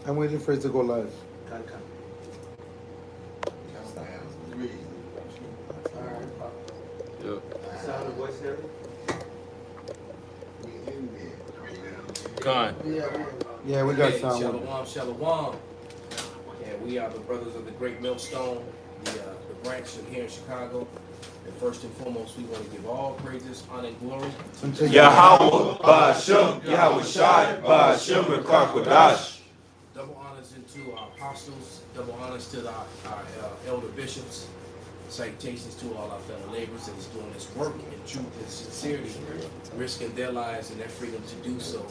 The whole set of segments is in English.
I'm waiting for it to go live. Sound of voice and Gone. Yeah, we got Okay, sound. Shalom, shalom. Yeah, we are the brothers of the Great Millstone, the branch here in Chicago. And first and foremost, we want to give all praises, honor, and glory. Yahweh Ba'Shem, Yahweh Shai Ba'Shem Rekakwadash. Double honors into our apostles, double honors to our elder bishops. Salutations to all our fellow laborers that is doing this work in truth and sincerity, risking their lives and their freedom to do so,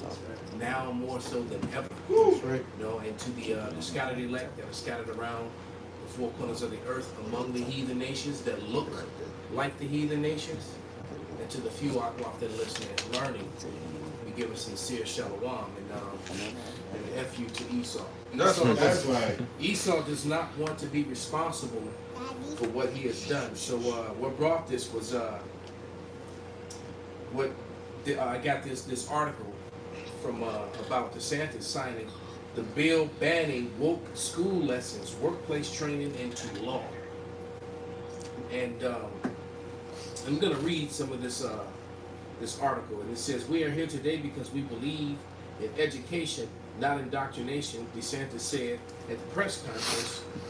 now more so than ever. That's right. You know, and to the scattered elect that are scattered around the four corners of the earth among the heathen nations that look like the heathen nations, and to the few Akwaf that are listening and learning, we give a sincere shalom and an FU to Esau. That's right. Esau does not want to be responsible for what he has done. So what brought this was I got this article from about DeSantis signing the bill banning woke school lessons, workplace training into law. And I'm going to read some of this article, and it says, "We are here today because we believe in education, not indoctrination," DeSantis said at the press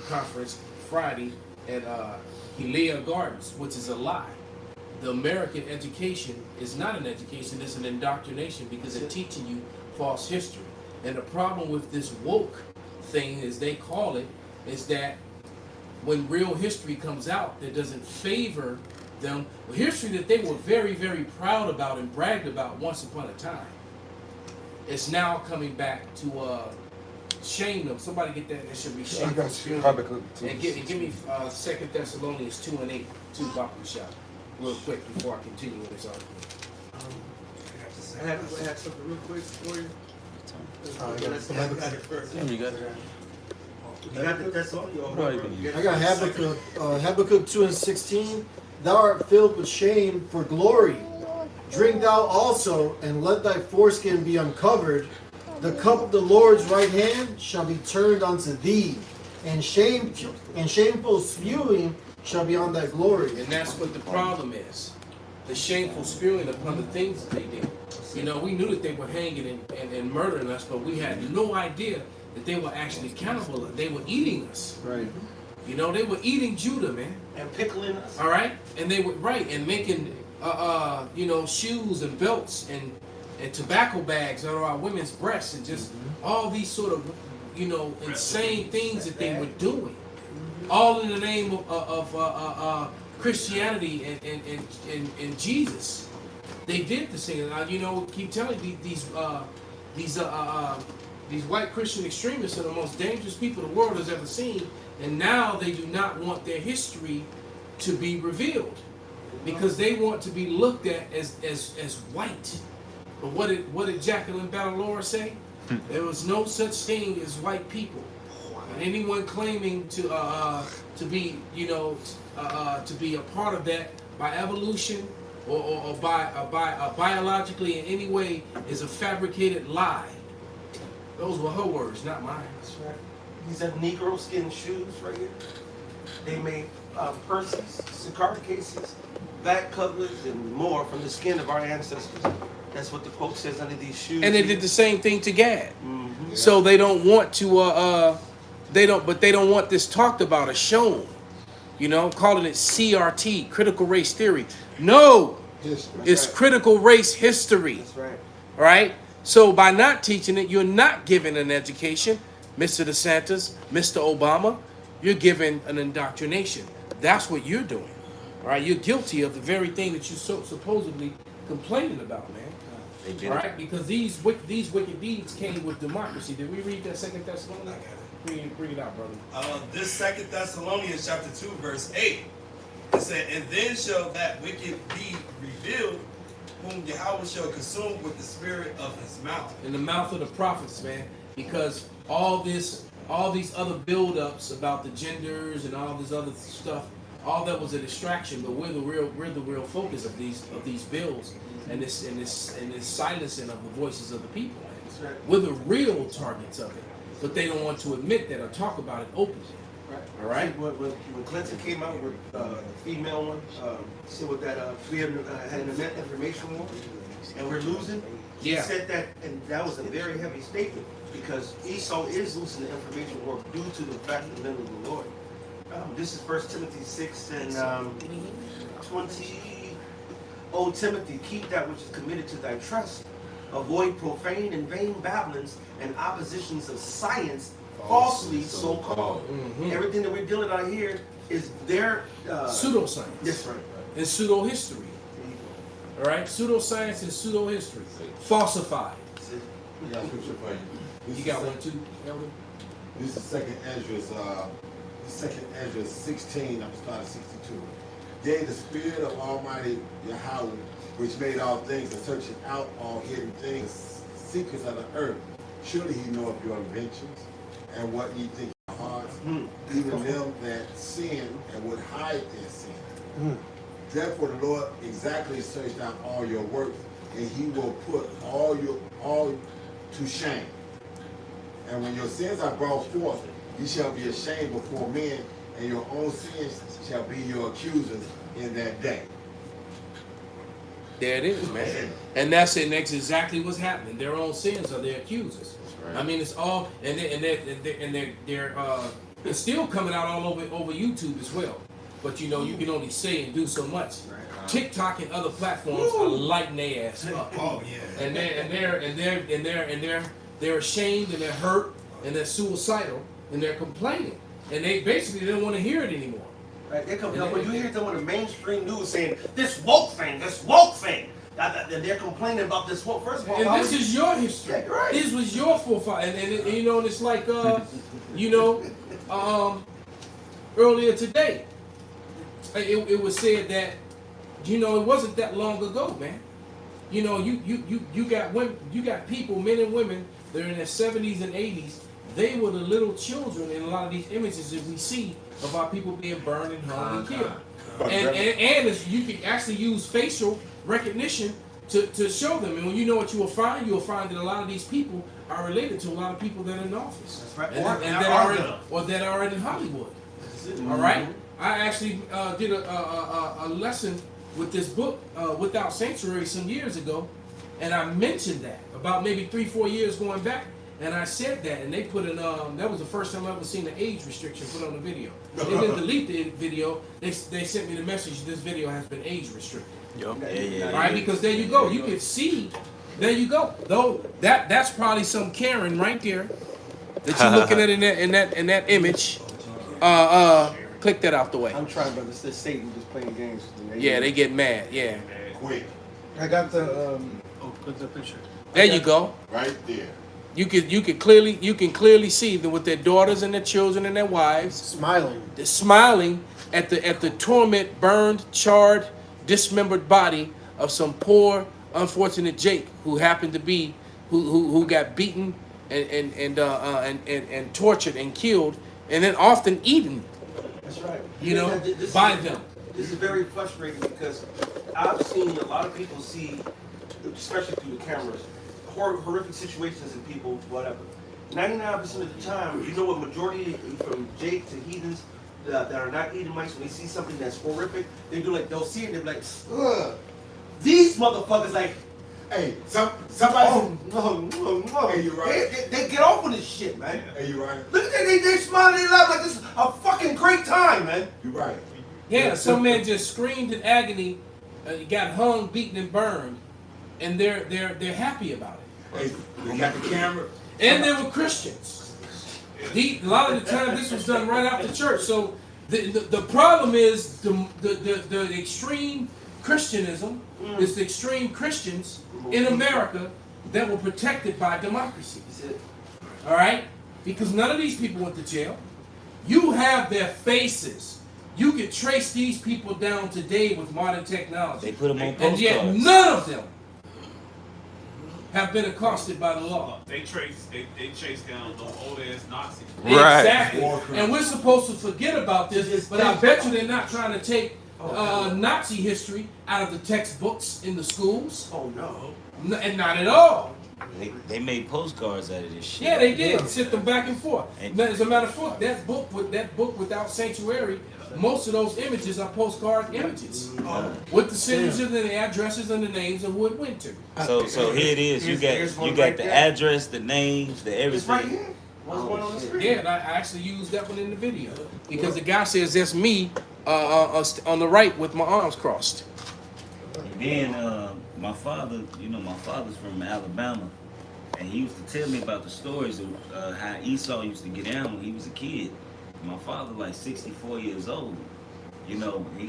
conference Friday at Hialeah Gardens, which is a lie. The American education is not an education, it's an indoctrination because it's teaching you false history. And the problem with this woke thing, as they call it, is that when real history comes out that doesn't favor them, history that they were very, very proud about and bragged about once upon a time, it's now coming back to shame them. Somebody get that. It should be shame. And give me 2 Thessalonians 2:8, 2 Baku shot, real quick before I continue with this article. I have something real quick for you. You got the Thessalonians. I got Habakkuk 2:16. Thou art filled with shame for glory. Drink thou also, and let thy foreskin be uncovered. The cup of the Lord's right hand shall be turned unto thee, and shameful spewing shall be on thy glory. And that's what the problem is. The shameful spewing upon the things that they did. You know, we knew that they were hanging and murdering us, but we had no idea that they were actually cannibal. They were eating us. Right. You know, they were eating Judah, man. And pickling us. All right? And they were, right, and making, you know, shoes and belts and tobacco bags out of our women's breasts and just all these sort of, you know, insane things that they were doing. All in the name of Christianity and Jesus. They did this thing. You know, keep telling you, these white Christian extremists are the most dangerous people the world has ever seen, and now they do not want their history to be revealed because they want to be looked at as white. But what did Jacqueline Battlelora say? There was no such thing as white people. And anyone claiming to be, you know, to be a part of that by evolution or biologically in any way is a fabricated lie. Those were her words, not mine. That's right. These are Negro skin shoes right here. They made purses, cigar cases, back covers, and more from the skin of our ancestors. That's what the quote says under these shoes. And they did the same thing to Gad. Mm-hmm. So they don't want to. They don't want this talked about or shown. You know, calling it CRT, critical race theory. No, it's critical race history. That's right. All right. So by not teaching it, you're not giving an education, Mr. DeSantis, Mr. Obama. You're giving an indoctrination. That's what you're doing. All right. You're guilty of the very thing that you're supposedly complaining about, man. All right. Because these wicked deeds came with democracy. Did we read that 2 Thessalonians? Bring it out, brother. This 2 Thessalonians chapter 2, verse 8. It said, "And then shall that wicked be revealed, whom Yahweh shall consume with the spirit of his mouth." In the mouth of the prophets, man. Because all these other build-ups about the genders and all this other stuff, all that was a distraction. But we're the real focus of these bills and this silencing of the voices of the people. right. We're the real targets of it, but they don't want to admit that or talk about it openly. Right. All right. When Clinton came out with the female one, see what that we had an information war, and we're losing. He Yeah. said that, and that was a very heavy statement because Esau is losing the information war due to the fact of the men of the Lord. This is 1 Timothy 6 and 20. O Timothy, keep that which is committed to thy trust. Avoid profane and vain babblings and oppositions of science, falsely so called. Mhm. Everything that we're dealing out here is their Pseudoscience. That's right. And pseudo history. All right. Pseudoscience and pseudo history. Falsified. I got a scripture for you. You got one too, Elder? This is second Ezra 16, I'm starting 62. Yea, the Spirit of Almighty Yahweh, which made all things and searching out all hidden things, secrets of the earth. Surely he knoweth your inventions and what ye think in your hearts, even them that sin and would hide their sin. Therefore the Lord exactly searched out all your works, and he will put all to shame. And when your sins are brought forth, ye shall be ashamed before men, and your own sins shall be your accusers in that day. There it is, man. And that's it. That's exactly what's happening. Their own sins are their accusers. Right. I mean, it's all, and they're it's still coming out all over YouTube as well. But you know, you can only say and do so much. TikTok and other platforms are lighting their ass up. Oh yeah. And they're ashamed and they're hurt and they're suicidal and they're complaining and they basically don't want to hear it anymore. Right, they come when you hear them on the mainstream news saying this woke thing, and they're complaining about this woke. First of all, And this is your history. Yeah, right. This was your forefather, and you know, and it's like earlier today, it was said that it wasn't that long ago, man. You know, you got women, you got people, men and women, that are in their 70s and 80s. They were the little children in a lot of these images that we see of our people being burned and hung and killed. And you can actually use facial recognition to show them. And when you know what you'll find that a lot of these people are related to a lot of people that are in office. That's right. And that are in Hollywood. All right? I actually did a lesson with this book, Without Sanctuary, some years ago, and I mentioned that about maybe 3-4 years going back, and I said that, and they put in, that was the first time I ever seen an age restriction put on the video. They didn't delete the video, they sent me the message, this video has been age restricted. All right, because there you go, you can see, there you go. Though that's probably some Karen right there that you're looking at in that image. Click that out the way. I'm trying, but it's Satan just playing games. Yeah, they get mad. Yeah. Quick, I got the Put the picture. There you go. right there. You can clearly see them with their daughters and their children and their wives. Smiling. They're smiling at the torment, burned, charred, dismembered body of some poor, unfortunate Jake who happened to be who got beaten and tortured and killed and then often eaten. That's right. By them. This is very frustrating because I've seen a lot of people see, especially through the cameras, horrific situations in people, whatever. 99% of the time, you know what majority from Jake to heathens that are not Edomites, when they see something that's horrific, they'll see it and they're like, ugh. These motherfuckers like, Hey, somebody. no. Hey, you right. They get off on this shit, man. Hey, you right. Look at that, they smile, they laugh like this is a fucking great time, man. You right. Yeah, some man just screamed in agony, got hung, beaten, and burned, and they're happy about it. Hey, they got the camera. And they were Christians. A lot of the time, this was done right after church. So the problem is the extreme Christianism is the extreme Christians in America that were protected by democracy. All right, because none of these people went to jail. You have their faces. You can trace these people down today with modern technology. They put them on And yet postcards. none of them have been accosted by the law. They chase down those old ass Nazis. Right. Exactly. And we're supposed to forget about this, but I bet you they're not trying to take Nazi history out of the textbooks in the schools. Oh no. And not at all. They made postcards out of this shit. Yeah, they did. Sent them back and forth. And- As a matter of fact, that book without sanctuary, most of those images are postcard images with the signatures and the addresses and the names of who it went to. So here it is. You Here's one got right the there. address, the names, the It's right everything. here. What's going on the screen? Yeah, and I actually used that one in the video because the guy says that's me on the right with my arms crossed. And then my father, my father's from Alabama, and he used to tell me about the stories of how Esau used to get down when he was a kid. My father, like 64 years old, he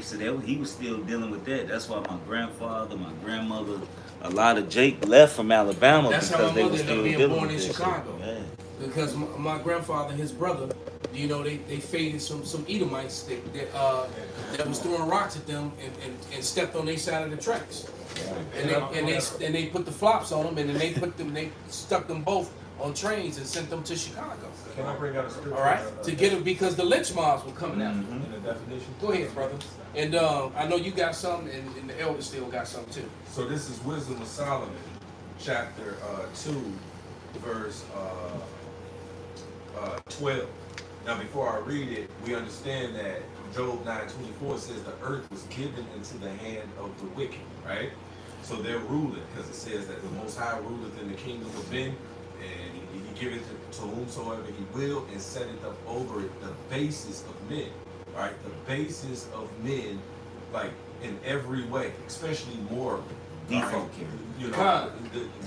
said that he was still dealing with that. That's why my grandfather, my grandmother, a lot of Jake left from Alabama That's how because my they mother were ended still up being dealing born with in that Chicago. shit. Yeah. Because my grandfather and his brother, they faded some Edomites that was throwing rocks at them and stepped on their side of the tracks. And they put the flops on them, and then they stuck them both on trains and sent them to Chicago. Can I bring out a scripture? All right, to get them because the lynch mobs were coming out. In the definition. Go ahead, brother. And I know you got something, and the elders still got something too. So this is Wisdom of Solomon, chapter 2, verse 12. Now, before I read it, we understand that Job 9:24 says the earth was given into the hand of the wicked, right? So they're ruling, because it says that the Most High ruleth in the kingdom of men, and he giveth it to whomsoever he will, and setteth up over it the basis of men, right? The basis of men, like in every way, especially morally. Default Right?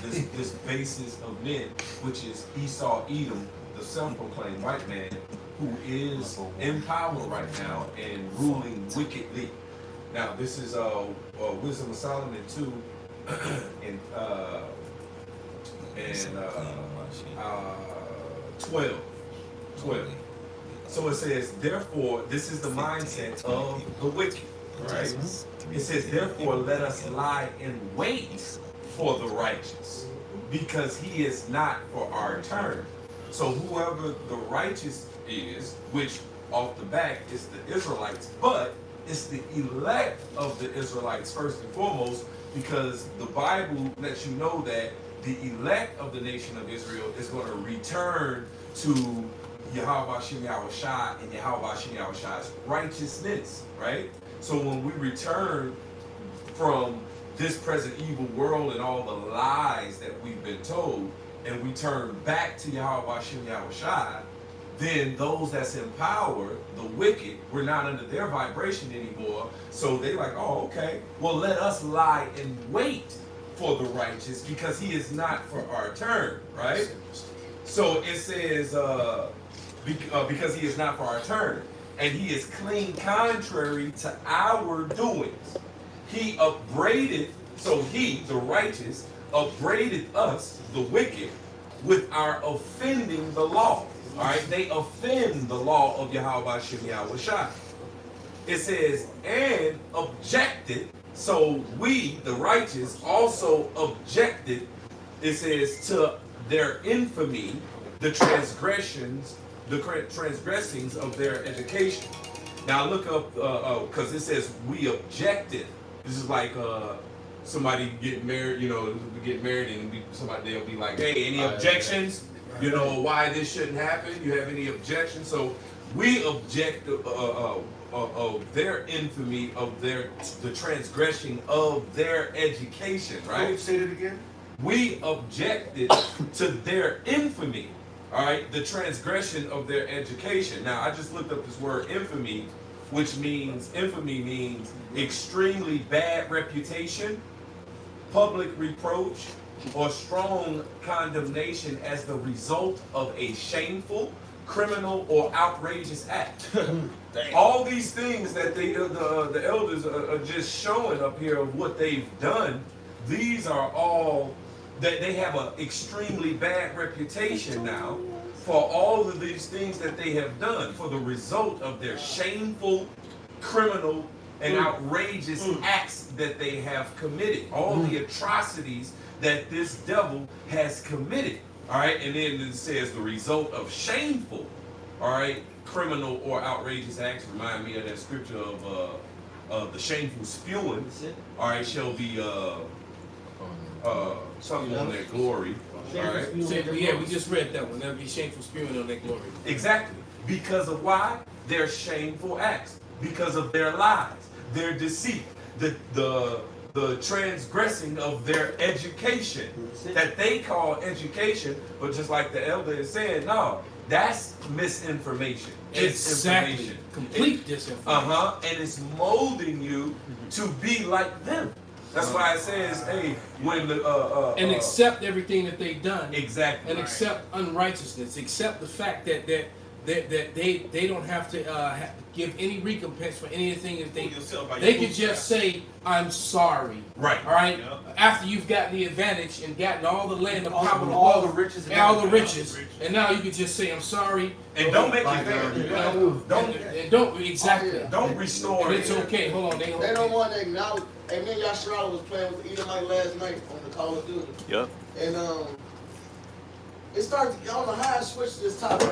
This basis of men, which is Esau, Edom, the self-proclaimed white man, who is in power right now and ruling wickedly. Now, this is Wisdom of Solomon 2 and 12. So it says, therefore, this is the mindset of the wicked, right? It says, therefore, let us lie in wait for the righteous, because he is not for our turn. So whoever the righteous is, which off the back is the Israelites, but it's the elect of the Israelites first and foremost, because the Bible lets you know that the elect of the nation of Israel is going to return to Yahweh Shem Yahushua and Yahweh Shem Yahushua's righteousness, right? So when we return from this present evil world and all the lies that we've been told, and we turn back to Yahweh Shem Yahushua, then those that's in power, the wicked, we're not under their vibration anymore. So they like, oh, okay, well, let us lie in wait for the righteous, because he is not for our turn, right? So it says, because he is not for our turn, and he is clean contrary to our doings. He upbraided, so he, the righteous, upbraided us, the wicked, with our offending the law. All right, they offend the law of Yahweh Shem Yahushua. It says, and objected, so we, the righteous, also objected, it says, to their infamy, the transgressions, the transgressings of their education. Now look up, because it says we objected. This is like somebody get married, get married, and they'll be like, hey, any objections? Why this shouldn't happen? You have any objections? So we object of their infamy, of the transgression of their education, right? Say it again. We objected to their infamy, all right, the transgression of their education. Now, I just looked up this word infamy, which means, infamy means extremely bad reputation, public reproach, or strong condemnation as the result of a shameful, criminal, or outrageous act. All these things that the elders are just showing up here of what they've done, these are all that they have an extremely bad reputation now for all of these things that they have done, for the result of their shameful, criminal, and outrageous acts that they have committed. All the atrocities that this devil has committed. All right, and then it says the result of shameful, all right, criminal or outrageous acts. Remind me of that scripture of the shameful spewing. All right, shall be something on their glory. All right. Yeah, we just read that one. That'd be shameful spewing on their glory. Exactly. Because of why? Their shameful acts. Because of their lies, their deceit, the transgressing of their education that they call education, but just like the elder is saying, no, that's misinformation. Exactly. Disinformation. Complete disinformation. And it's molding you to be like them. That's why it says, hey, when the and accept everything that they've done. Exactly. And accept unrighteousness. Accept the fact that they don't have to give any recompense for anything that they could just say, I'm sorry. Right. All right. Yep. After you've gotten the advantage and gotten all the land, the power, all the riches, and all the riches, and now you can just say, I'm sorry. And don't make it fair. Don't Exactly. don't restore And it. it's okay. Hold on. They don't want to acknowledge. Hey, me and Yasharala was playing with Edomite last night on the Call of Duty. Yep. And it started. I don't know how I switched to this topic,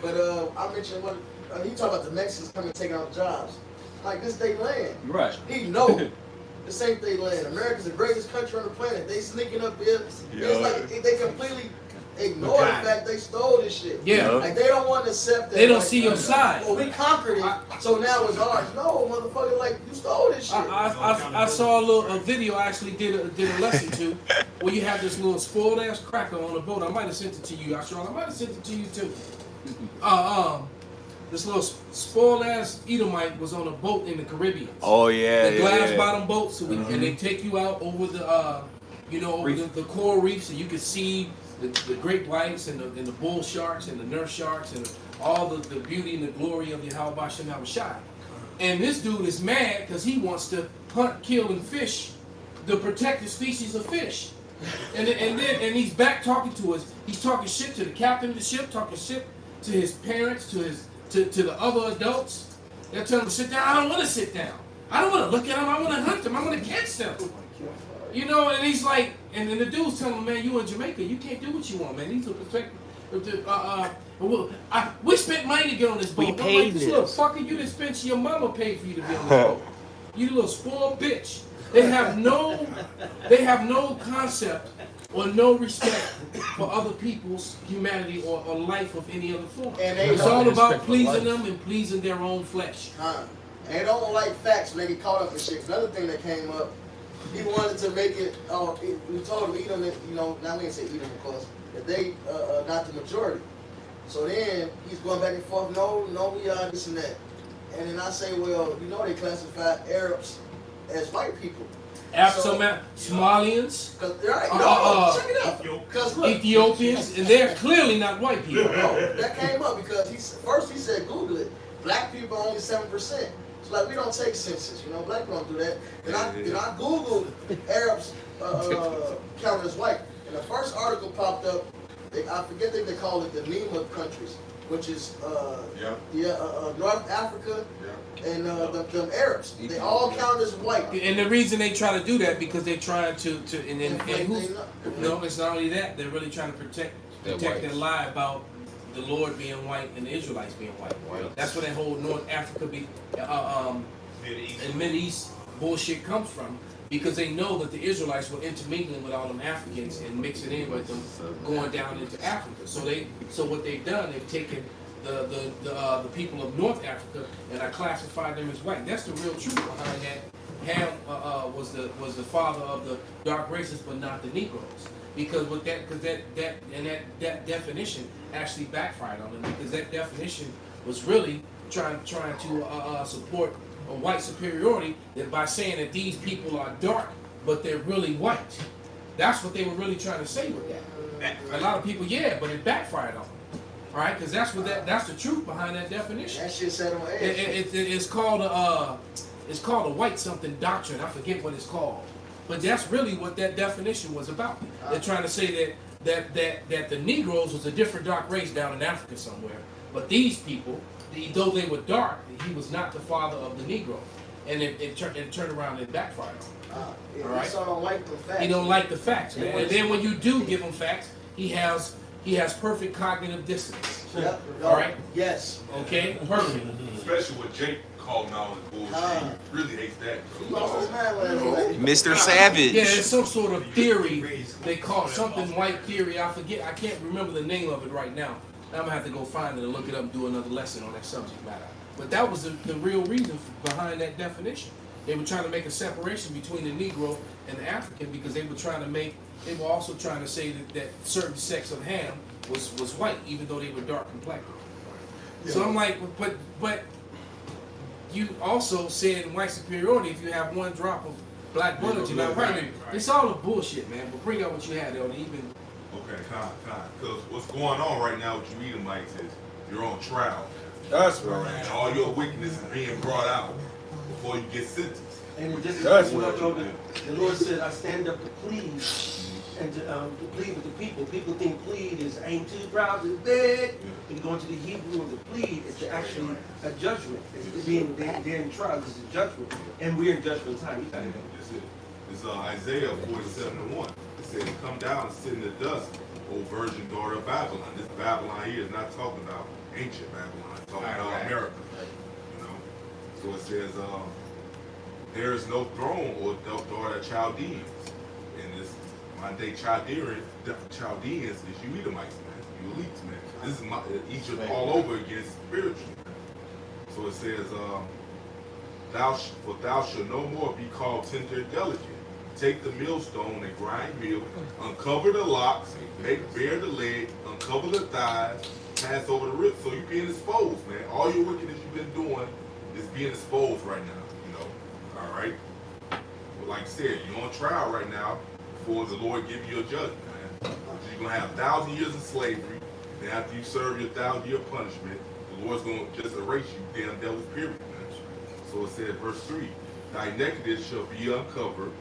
but I mentioned what he talked about the Mexicans coming and taking out jobs. Like this, they land. Right. He know this ain't they land. America's the greatest country on the planet. They sneaking up here. It's like they completely ignore the fact they stole this shit. Yeah. Like they don't want to accept that. They don't like, see your side. Well, we conquered it, so now it's ours. No, motherfucker, like you stole this shit. I saw a video I actually did a lesson to where you have this little spoiled ass cracker on a boat. I might have sent it to you, Ashron. I might have sent it to you too. This little spoiled ass Edomite was on a boat in the Caribbean. Oh yeah. The glass bottom boats, and they take you out over the over the coral reefs, and you can see the great whites and the bull sharks and the nurse sharks and all the beauty and the glory of Yahweh Shem Shai. And this dude is mad because he wants to hunt, kill, and fish the protected species of fish. And he's back talking to us. He's talking shit to the captain of the ship, talking shit to his parents, to the other adults. They're telling him to sit down. I don't want to sit down. I don't want to look at them. I want to hunt them. I want to catch them. You know, and he's like, and then the dude's telling him, man, you in Jamaica, you can't do what you want, man. These are protected. We spent money to get on this boat. We I'm paid like, this this. little fucker, you didn't spend, your mama paid for you to be on this boat. You little spoiled bitch. They have no concept or no respect for other people's humanity or life of any other form. And they It's don't all about respect for pleasing life. them and pleasing their own flesh. And they don't like facts when they get caught up in shit. Another thing that came up, he wanted to make it, we told him Edom, now we ain't say Edom of course, that they not the majority. So then he's going back and forth, no, we are this and that. And then I say, well, they classify Arabs as white people. Somalians, Cause right, check it out. Cause look, Ethiopians, and they're clearly not white people. no, that came up because first he said Google it. Black people are only 7%. It's like we don't take census, black people don't do that. Then I Googled Arabs counted as white. And the first article popped up, I forget they call it the NEMA countries, which is North Africa and them Arabs. They all count as white. And the reason they try to do that because they're trying to no, it's not only that, they're really trying to protect their lie about the Lord being white and the Israelites being white. That's where that whole North Africa and Mideast bullshit comes from, because they know that the Israelites were intermingling with all them Africans and mixing in with them going down into Africa. So what they've done, they've taken the people of North Africa and I classified them as white. That's the real truth behind that. Ham was the father of the dark races, but not the Negroes. Because with that definition actually backfired on them, because that definition was really trying to support a white superiority, that by saying that these people are dark but they're really white. That's what they were really trying to say with that. A lot of people, but it backfired on them. All right, because that's the truth behind that definition. That shit set on edge. It's called a white something doctrine. I forget what it's called, but that's really what that definition was about. They're trying to say that the Negroes was a different dark race down in Africa somewhere, but these people, though they were dark, he was not the father of the Negro, and it turned around and backfired on him. All right, So don't like the facts. he don't like the facts, man. And then when you do give him facts, he has perfect cognitive dissonance. Yep. All right. Yes. Okay, perfect. Especially with Jake calling all the bullshit. He really hates that. He lost his mind last night. Mr. Savage. Yeah, it's some sort of theory. They call something white theory. I forget. I can't remember the name of it right now. I'm gonna have to go find it and look it up and do another lesson on that subject matter. But that was the real reason behind that definition. They were trying to make a separation between the Negro and the African because they were trying to make. They were also trying to say that certain sects of Ham was white, even though they were dark complected. So I'm like, but you also said in white superiority, if you have one drop of black blood, you're not white. It's all a bullshit, man. But bring out what you had, though. Even Okay, because what's going on right now with you Edomites is you're on trial. That's All right. right, and all your wickedness is being brought out before you get sentenced. And it just That's you know, what Joe, the Lord said, I stand up to plead and to plead with the people. People think plead is ain't too proud to beg. When you go into the Hebrew of the plead, it's actually a judgment. It's being they're in trial. It's a judgment, and we're in judgment time. You got it. That's it. It's Isaiah 47:1. It says, "Come down and sit in the dust, O virgin daughter of Babylon." This Babylon here is not talking about ancient Babylon. It's talking about America. You know. So it says, "There is no throne or daughter of Chaldeans." And this modern day Chaldeans is you Edomites, man. You elites, man. This is Egypt all over again spiritually. So it says, thou shalt no more be called tender and delicate. Take the millstone and grind milk, uncover the locks, make bare the leg, uncover the thighs, pass over the ribs. So you're being exposed, man. All your wickedness you've been doing is being exposed right now, you know. All right? Well, like I said, you're on trial right now before the Lord give you a judgment, man. So you're going to have 1,000 years of slavery. Then after you serve your 1,000-year punishment, the Lord's going to just erase you, damn devil's period, man. So it said, verse 3, thy nakedness shall be uncovered,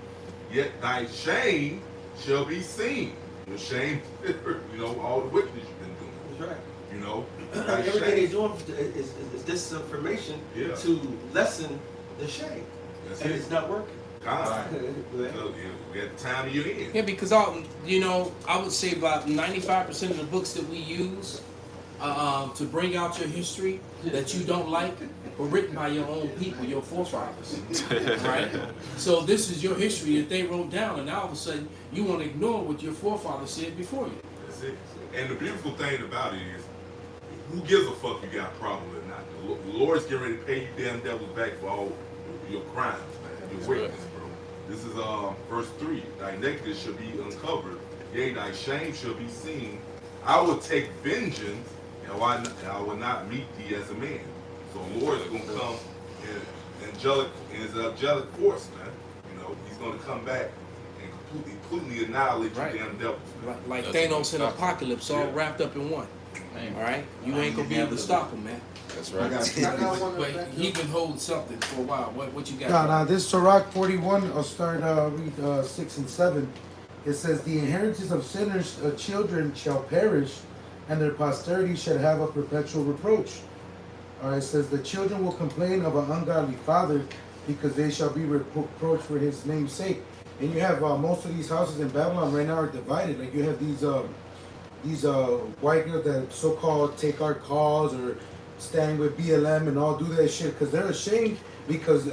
yet thy shame shall be seen. Your shame, you know, all the wickedness you've been doing. That's right. You know, Everything they're doing is disinformation Yeah. to lessen the shame, That's and it. it's not working. God. Go ahead. So, we at the time of your end. yeah, because you know, I would say about 95% of the books that we use to bring out your history that you don't like were written by your own people, your forefathers, right? So this is your history that they wrote down, and all of a sudden you want to ignore what your forefathers said before you. That's it. And the beautiful thing about it is, who gives a fuck you got a problem or not? The Lord's getting ready to pay you damn devils back for all your crimes, man, your wickedness, bro. This is verse 3. Thy nakedness shall be uncovered, yea, thy shame shall be seen. I will take vengeance, and I will not meet thee as a man. So the Lord is going to come in his angelic force, man. You know, he's going to come back and completely annihilate you Right. damn devils, man. Like Thanos in Apocalypse, all wrapped up in one. All right, you ain't gonna be able to stop him, man. That's I right. got But he been holding something for a while. What you got? Now this Sirach 41, I'll start read 6 and 7. It says, the inheritance of sinners' children shall perish, and their posterity shall have a perpetual reproach. All right, it says, the children will complain of an ungodly father, because they shall be reproached for his name's sake. And you have most of these houses in Babylon right now are divided. Like you have these white girls that so-called take our cause or stand with BLM and all do that shit because they're ashamed because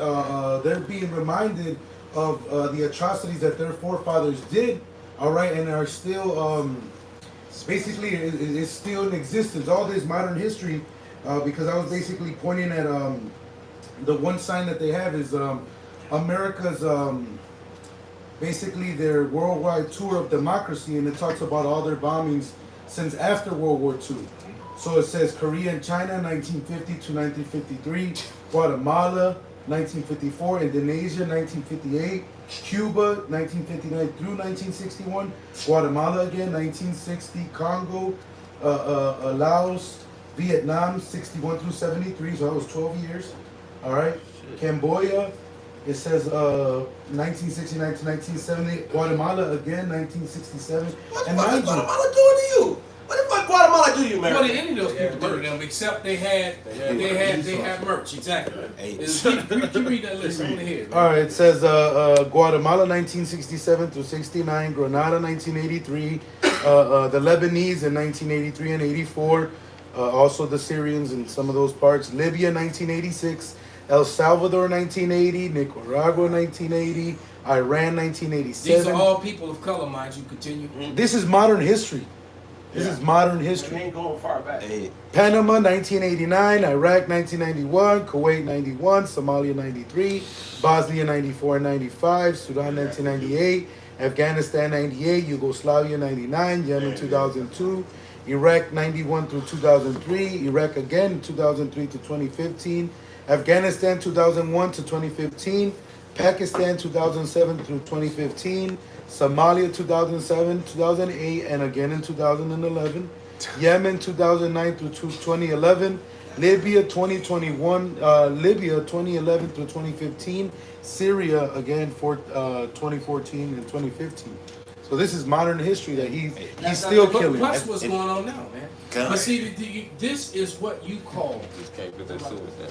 they're being reminded of the atrocities that their forefathers did, all right, and are still basically it's still in existence. All this modern history, because I was basically pointing at the one sign that they have is America's basically their worldwide tour of democracy, and it talks about all their bombings since after World War II. So it says Korea and China, 1950 to 1953, Guatemala, 1954, Indonesia, 1958, Cuba, 1959 through 1961, Guatemala again, 1960, Congo, Laos, Vietnam, 61 through 73, so that was 12 years. All right, Cambodia, it says 1969 to 1970, Guatemala again, 1967. What And the fuck mind is you, Guatemala doing to you? What the fuck Guatemala do to you, man? What did any of those people do to them except they had merch? Exactly. You read that list. I want to hear it. all right, it says Guatemala 1967 through 69, Grenada 1983, the Lebanese in 1983 and 84, also the Syrians in some of those parts. Libya 1986, El Salvador 1980, Nicaragua 1980, Iran 1987. These are all people of color, mind you. Continue. This is modern history. This is modern It history. ain't going far back. Hey, Panama 1989, Iraq 1991, Kuwait 91, Somalia 93, Bosnia 94 and 95, Sudan 1998, Afghanistan 98, Yugoslavia 99, Yemen 2002, Iraq 91 through 2003, Iraq again 2003 to 2015, Afghanistan 2001 to 2015, Pakistan 2007 through 2015, Somalia 2007, 2008, and again in 2011. Yemen 2009 through 2011, Libya 2021, Libya 2011 through 2015, Syria again for 2014 and 2015. So this is modern history that he's still killing. Plus, what's going on now, man? God. But see, this is what you call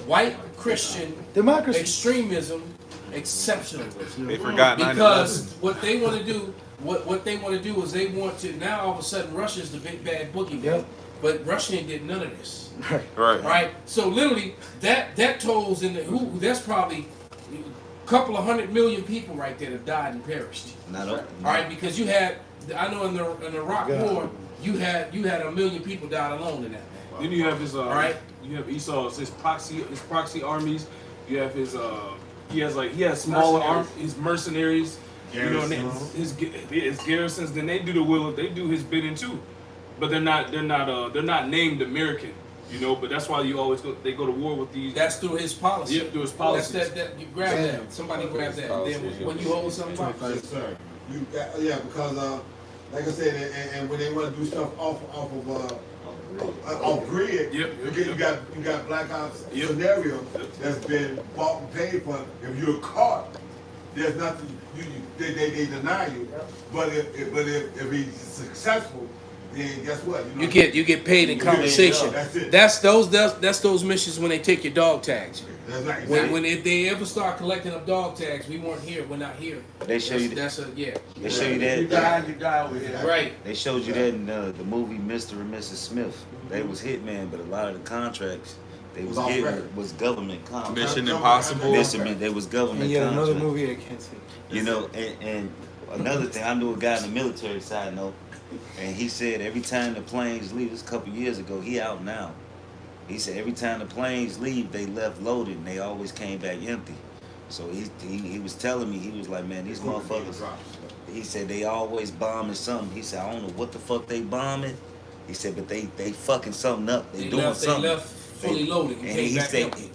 white Christian Democracy. extremism, exceptionalism. They forgot 9/11. Because what they want to do, what they want to do is they want to now all of a sudden Russia's the big bad boogeyman, Yep. but Russia ain't did none of this, Right. right? So literally that tolls in the who that's probably a couple of 100 million people right there that died and perished. not All right, because you had I know in the Iraq God. War you had 1 million people died alone in that. Then you have his Right. You have Esau's his proxy armies. You have his he has smaller arms, his mercenaries. You know, and his garrisons. Then they do his bidding too, but they're not named American. You know, but that's why they go to war with these. That's through his policy. Yep, through his policies. That's that you grab that. Somebody grab that. Then when you hold something up. Yes, sir. You got, yeah, because like I said, and when they want to do stuff off grid, Yep. you got black ops Yep. scenario that's been bought and paid for. If you're caught, there's nothing. They deny you. But if he's successful, then guess what? You get paid in compensation. That's it. That's those missions when they take your dog tags. That's not When if they ever start collecting up dog tags, we weren't here. We're not here. They show you. That's a yeah. They show you You that. die over here. Right. They showed you that in the movie Mr. and Mrs. Smith. They was hitman, but a lot of the contracts they was Was off getting record. was government contracts. Mission Impossible. Listen, they was government And yet another contracts. movie I can't see. You know, and another thing, I knew a guy in the military side note, and he said every time the planes leave, this a couple years ago, he out now. He said every time the planes leave, they left loaded and they always came back empty. So he was telling me, he was like, man, these motherfuckers, he said they always bombing something. He said, I don't know what the fuck they bombing. He said, but they fucking something up. They doing something. They left fully loaded. And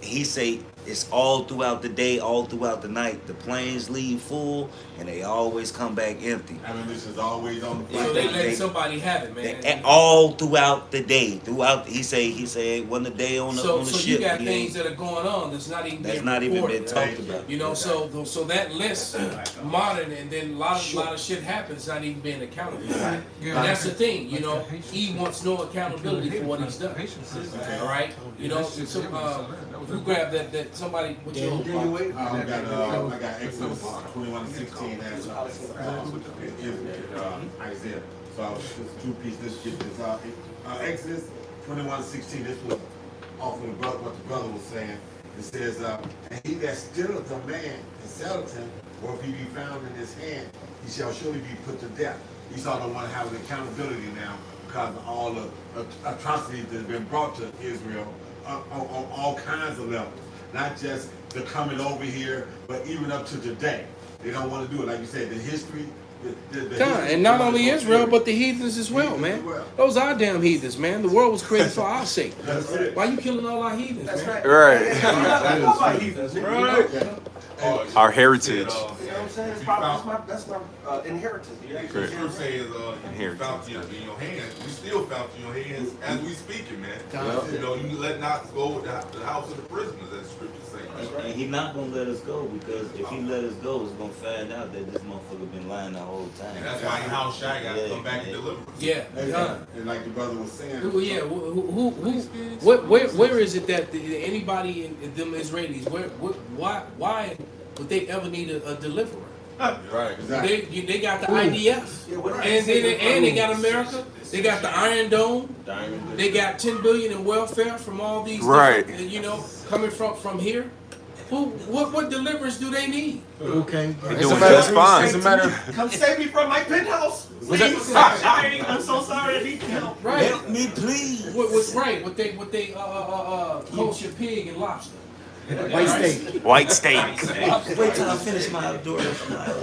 he say it's all throughout the day, all throughout the night. The planes leave full, and they always come back empty. Ammunition's always on the So flight. they let somebody have it, man. And all throughout the day, he say it wasn't a day on the So ship. you got He things ain't- that are going on that's not even that's being not even reported. been talked about. You know, so that list modern, and then a lot of shit happens not even being accounted for. And that's the thing, you know, he wants no accountability for what he's done. All right, you know, so who grabbed that somebody with your I got Exodus 21:16 as Isaiah. So I was just two pieces. Let's get this out. Exodus 21:16. This was off of what the brother was saying. It says, and he that stealeth a man and selleth him, or if he be found in his hand, he shall surely be put to death. Esau don't want to have an accountability now because of all the atrocities that have been brought to Israel on all kinds of levels. Not just the coming over here, but even up to today. They don't want to do it. Like you said, the history. and not only Israel, but the heathens as well, man. Those are damn heathens, man. The world was created for our sake. That's it. Why you killing all our heathens, That's man? right. Right. Our heritage. You know what I'm saying? That's my inheritance. Correct. What I'm saying is, you found it in your hands. We still found it in your hands as we speaking, man. You know, you let not go with the house of the prisoners, as the scripture says. And he not gonna let us go because if he let us go, it's gonna find out that this motherfucker been lying the whole time. And that's why house shy got to come back and deliver. Yeah. And like the brother was saying. Yeah, where is it that anybody in them Israelis, why would they ever need a deliverer? Right. Exactly. They got the IDF, Yeah, what and they got America. They got the Iron Dome. They got 10 billion in welfare from all these, Right. coming from here. What deliverance do they need? Okay. They're doing just fine. As a matter of Come save me from my penthouse. Please. I'm so sorry. I need help. Right. Help me, please. What they kosher pig and lobster. white steak. White steak. Wait till I finish my outdoor.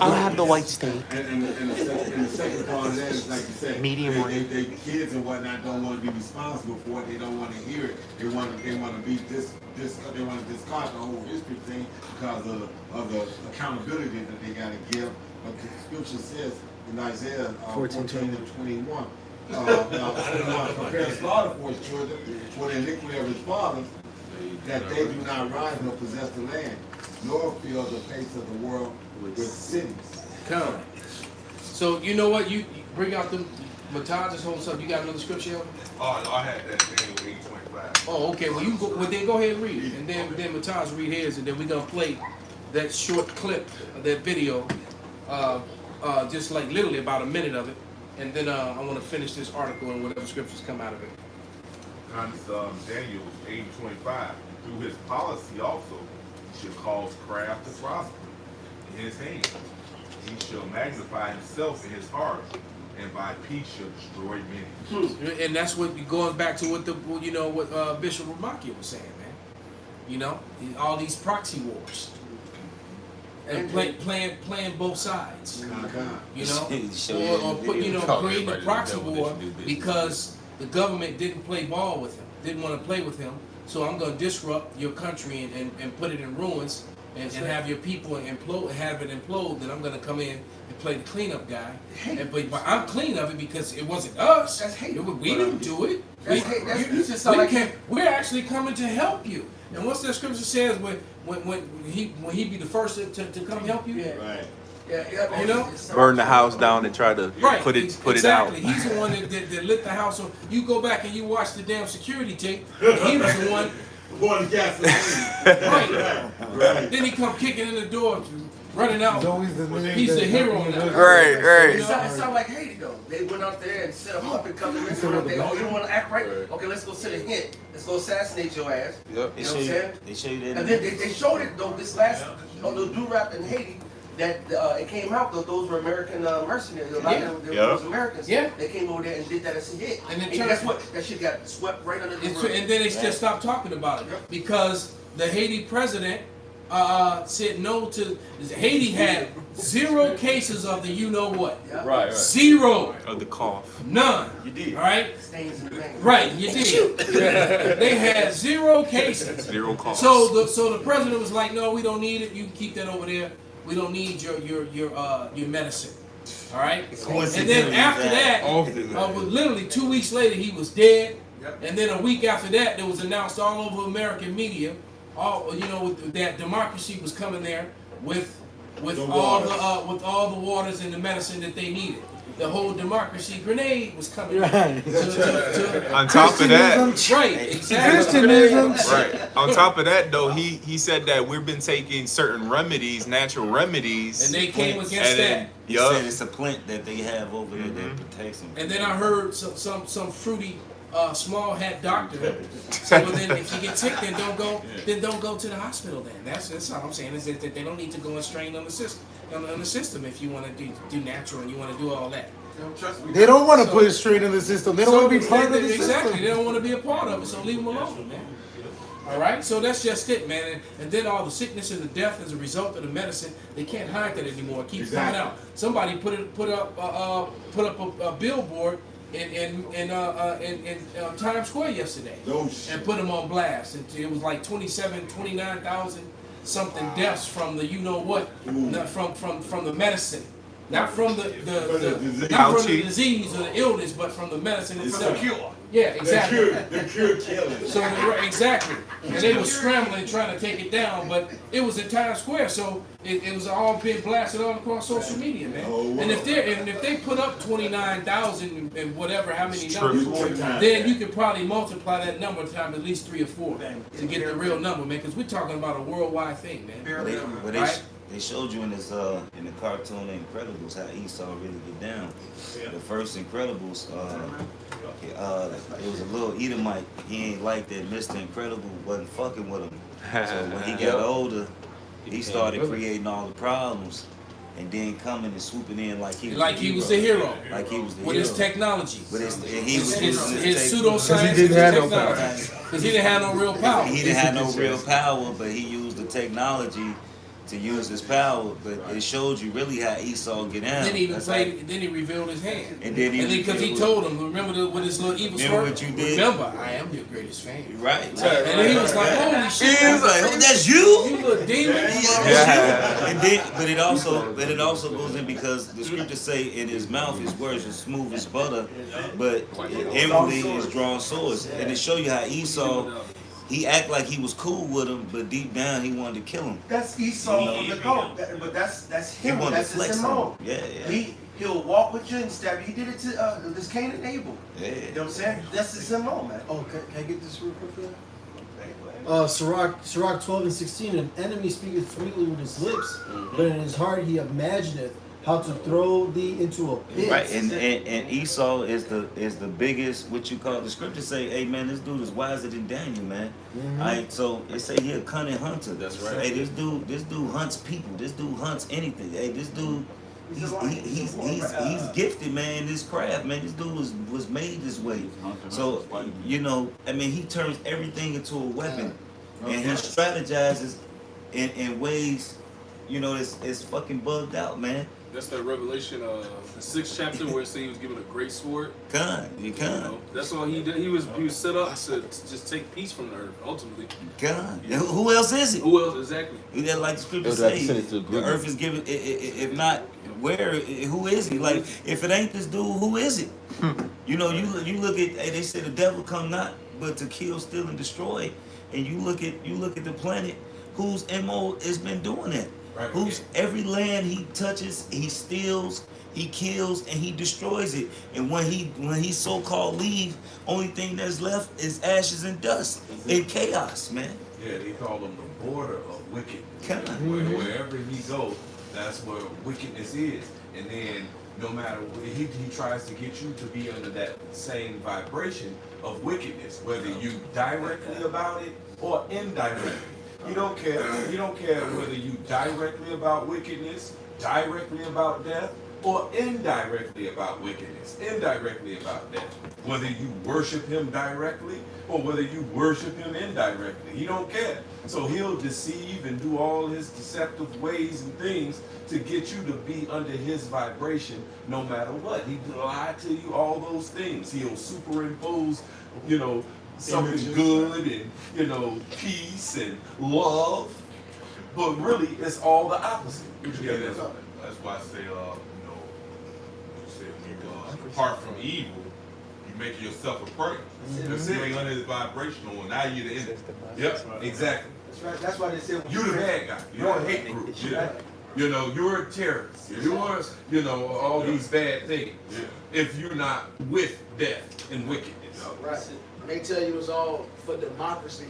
I'll have the white steak. And the second part of that is like you said, Medium they kids and whatnot don't want to be responsible for it. They don't want to hear it. They want to be they want to discard the whole history thing because of the accountability that they got to give. But the scripture says in Isaiah 14 and 21, prepare slaughter for his children for the iniquity of his fathers, that they do not rise nor possess the land, nor fill the face of the world with cities. Come. So you know what? You bring out the Mataj, this whole stuff. You got another scripture? Elvin? Oh, no, I had that Daniel 8:25. Oh, okay. Well, then go ahead and read it, and then Mataj read his, and then we're gonna play that short clip of that video, just like literally about a minute of it, and then I want to finish this article and whatever scriptures come out of it. Daniel 8:25. Through his policy also should cause craft to prosper in his hands. He shall magnify himself in his heart, and by peace shall destroy many. And that's what going back to what Bishop Ramakia was saying, man. You know, all these proxy wars and playing both sides. You know, or creating a proxy war because the government didn't play ball with him, didn't want to play with him. So I'm going to disrupt your country and put it in ruins and have your people have it implode. Then I'm going to come in and play the cleanup guy. But I'm clean of it because it wasn't us. That's hate. We didn't do it. We're actually coming to help you. And what's that scripture says when he be the first to come help you? Yeah. Right. Yeah. You know? Burn the house down and try to put it exactly. out. He's the one that lit the house on. You go back and you watch the damn security tape. And he was the one. Born gasoline. Right. Then he come kicking in the door, running out. He's the hero now. Right. It sound like Haiti though. They went out there and set them up and come to this one. You don't want to act right? Okay, let's go send a hint. Let's go assassinate your ass. Yep. You know what I'm saying? They show you that. And then they showed it though this last on the do-rap in Haiti that it came out that those were American mercenaries. A lot of them was Americans. Yeah. They came over there and did that as a hit. And then guess what? That shit got swept right under the rug. And then they just stopped talking about it because the Haiti president said no to. Haiti had 0 cases of the you know what. Yeah. Right. 0. Of the cough. None. You did. All right. Stains in the vein. Right. You did. They had 0 cases. 0 cough. So the president was like, no, we don't need it. You can keep that over there. We don't need your medicine. All right. And then after that, literally 2 weeks later, he was dead. And then a week after that, it was announced all over American media, that democracy was coming there with all the waters and the medicine that they needed. The whole democracy grenade was coming. Right. On top of that, Right, exactly. Christianism. right. On top of that, though, he said that we've been taking certain remedies, natural remedies, And they came against and then, that. He said it's a plant that they have over there that protects them. And then I heard some fruity small hat doctor say, well, then if you get sick, then don't go to the hospital. Then that's all I'm saying is that they don't need to go and strain on the system if you want to do natural and you want to do all that. They don't want to put it straight in the system. They don't want to be part of the Exactly, they system. don't want to be a part of it. So leave them alone, man. All right, so that's just it, man. And then all the sickness and the death as a result of the medicine, they can't hide that anymore. It keeps coming out. Somebody put up a billboard in Times Square yesterday and put them on blast. It was like 29,000 something deaths from the you know what, not from the medicine. Not from the disease or the illness, but from the medicine itself. Yeah, exactly. The cure killing. So exactly, and they were scrambling trying to take it down, but it was in Times Square, so it was all being blasted all across social media, man. And if they put up 29,000 and whatever, how many numbers, then you could probably multiply that number times at least 3 or 4 to get the real number, man. Because we're talking about a worldwide thing, man. But Right? they showed you in this in the cartoon Incredibles how Esau really get down. The first Incredibles, it was a little Edomite. He ain't like that Mr. Incredible wasn't fucking with him. So when he got older, he started creating all the problems, and then coming and swooping in like he was the hero. Like he was the with hero. his technology. But he was his using pseudoscience. Because he didn't have no power. power. Because he didn't have no real power. He didn't have no real power, but he used the technology to use his power. But it showed you really how Esau get down. Then he even played. Then he revealed his hand. And then because he told him, remember with his little evil Remember smirk? what you did? Remember, I am your greatest fan. Right. And then he was like, holy shit. He was like, oh, that's you? You little demon. And then, but it also goes in because the scriptures say in his mouth his words are smooth as butter, but inwardly is drawn swords. And it show you how Esau, he act like he was cool with him, but deep down he wanted to kill him. That's Esau from the goat. But that's He him. wanted That's to his flex MO. on him. Yeah. He'll walk with you and stab you. He did it to this Cain and Abel. Yeah. You know what I'm saying? That's his MO, man. Oh, can I get this real quick? Sirach 12 and 16, an enemy speaketh sweetly with his lips, but in his heart he imagineth how to throw thee into a pit. Right, and Esau is the biggest, what you call, the scriptures say, hey man, this dude is wiser than Daniel, man. Alright, so it say he a cunning hunter. That's right. Hey, this dude hunts people. This dude hunts anything. Hey, this dude, he's gifted, man. This craft, man. This dude was made this way. So you know, I mean, he turns everything into a weapon, and he strategizes in ways, you know, it's fucking bugged out, man. That's that Revelation, the 6th chapter where it said he was given a great sword. You You know, that's all he did. He was set up to just take peace from the earth, ultimately. God, who else is it? Who else exactly? That like the scriptures say, the earth is given. If not, where? Who is he? Like, if it ain't this dude, who is it? You know, you look at. They say the devil come not but to kill, steal, and destroy. And you look at the planet. Whose MO has been doing that? Right. Who's every land he touches, he steals, he kills, and he destroys it. And when he so-called leave, only thing that's left is ashes and dust and chaos, man. Yeah, they call him the border of wickedness. God. Wherever he goes, that's where wickedness is. And then no matter what, he tries to get you to be under that same vibration of wickedness, whether you directly about it or indirectly. You don't care. You don't care whether you directly about wickedness, directly about death, or indirectly about wickedness, indirectly about death. Whether you worship him directly or whether you worship him indirectly. He don't care. So he'll deceive and do all his deceptive ways and things to get you to be under his vibration no matter what. He lie to you, all those things. He'll superimpose, you know, something good and, you know, peace and love. But really, it's all the opposite. Yeah, that's why I say, you know, you said when you depart from evil, you make yourself a prey. That's You it. ain't under his vibrational, and now you're the enemy. Yep, exactly. That's right. That's why they said You the bad guy. You're a hate group. Yeah. You know, you're a terrorist. You're, you know, all these bad things. Yeah. If you're not with death and wickedness. Right. They tell you it's all for democracy.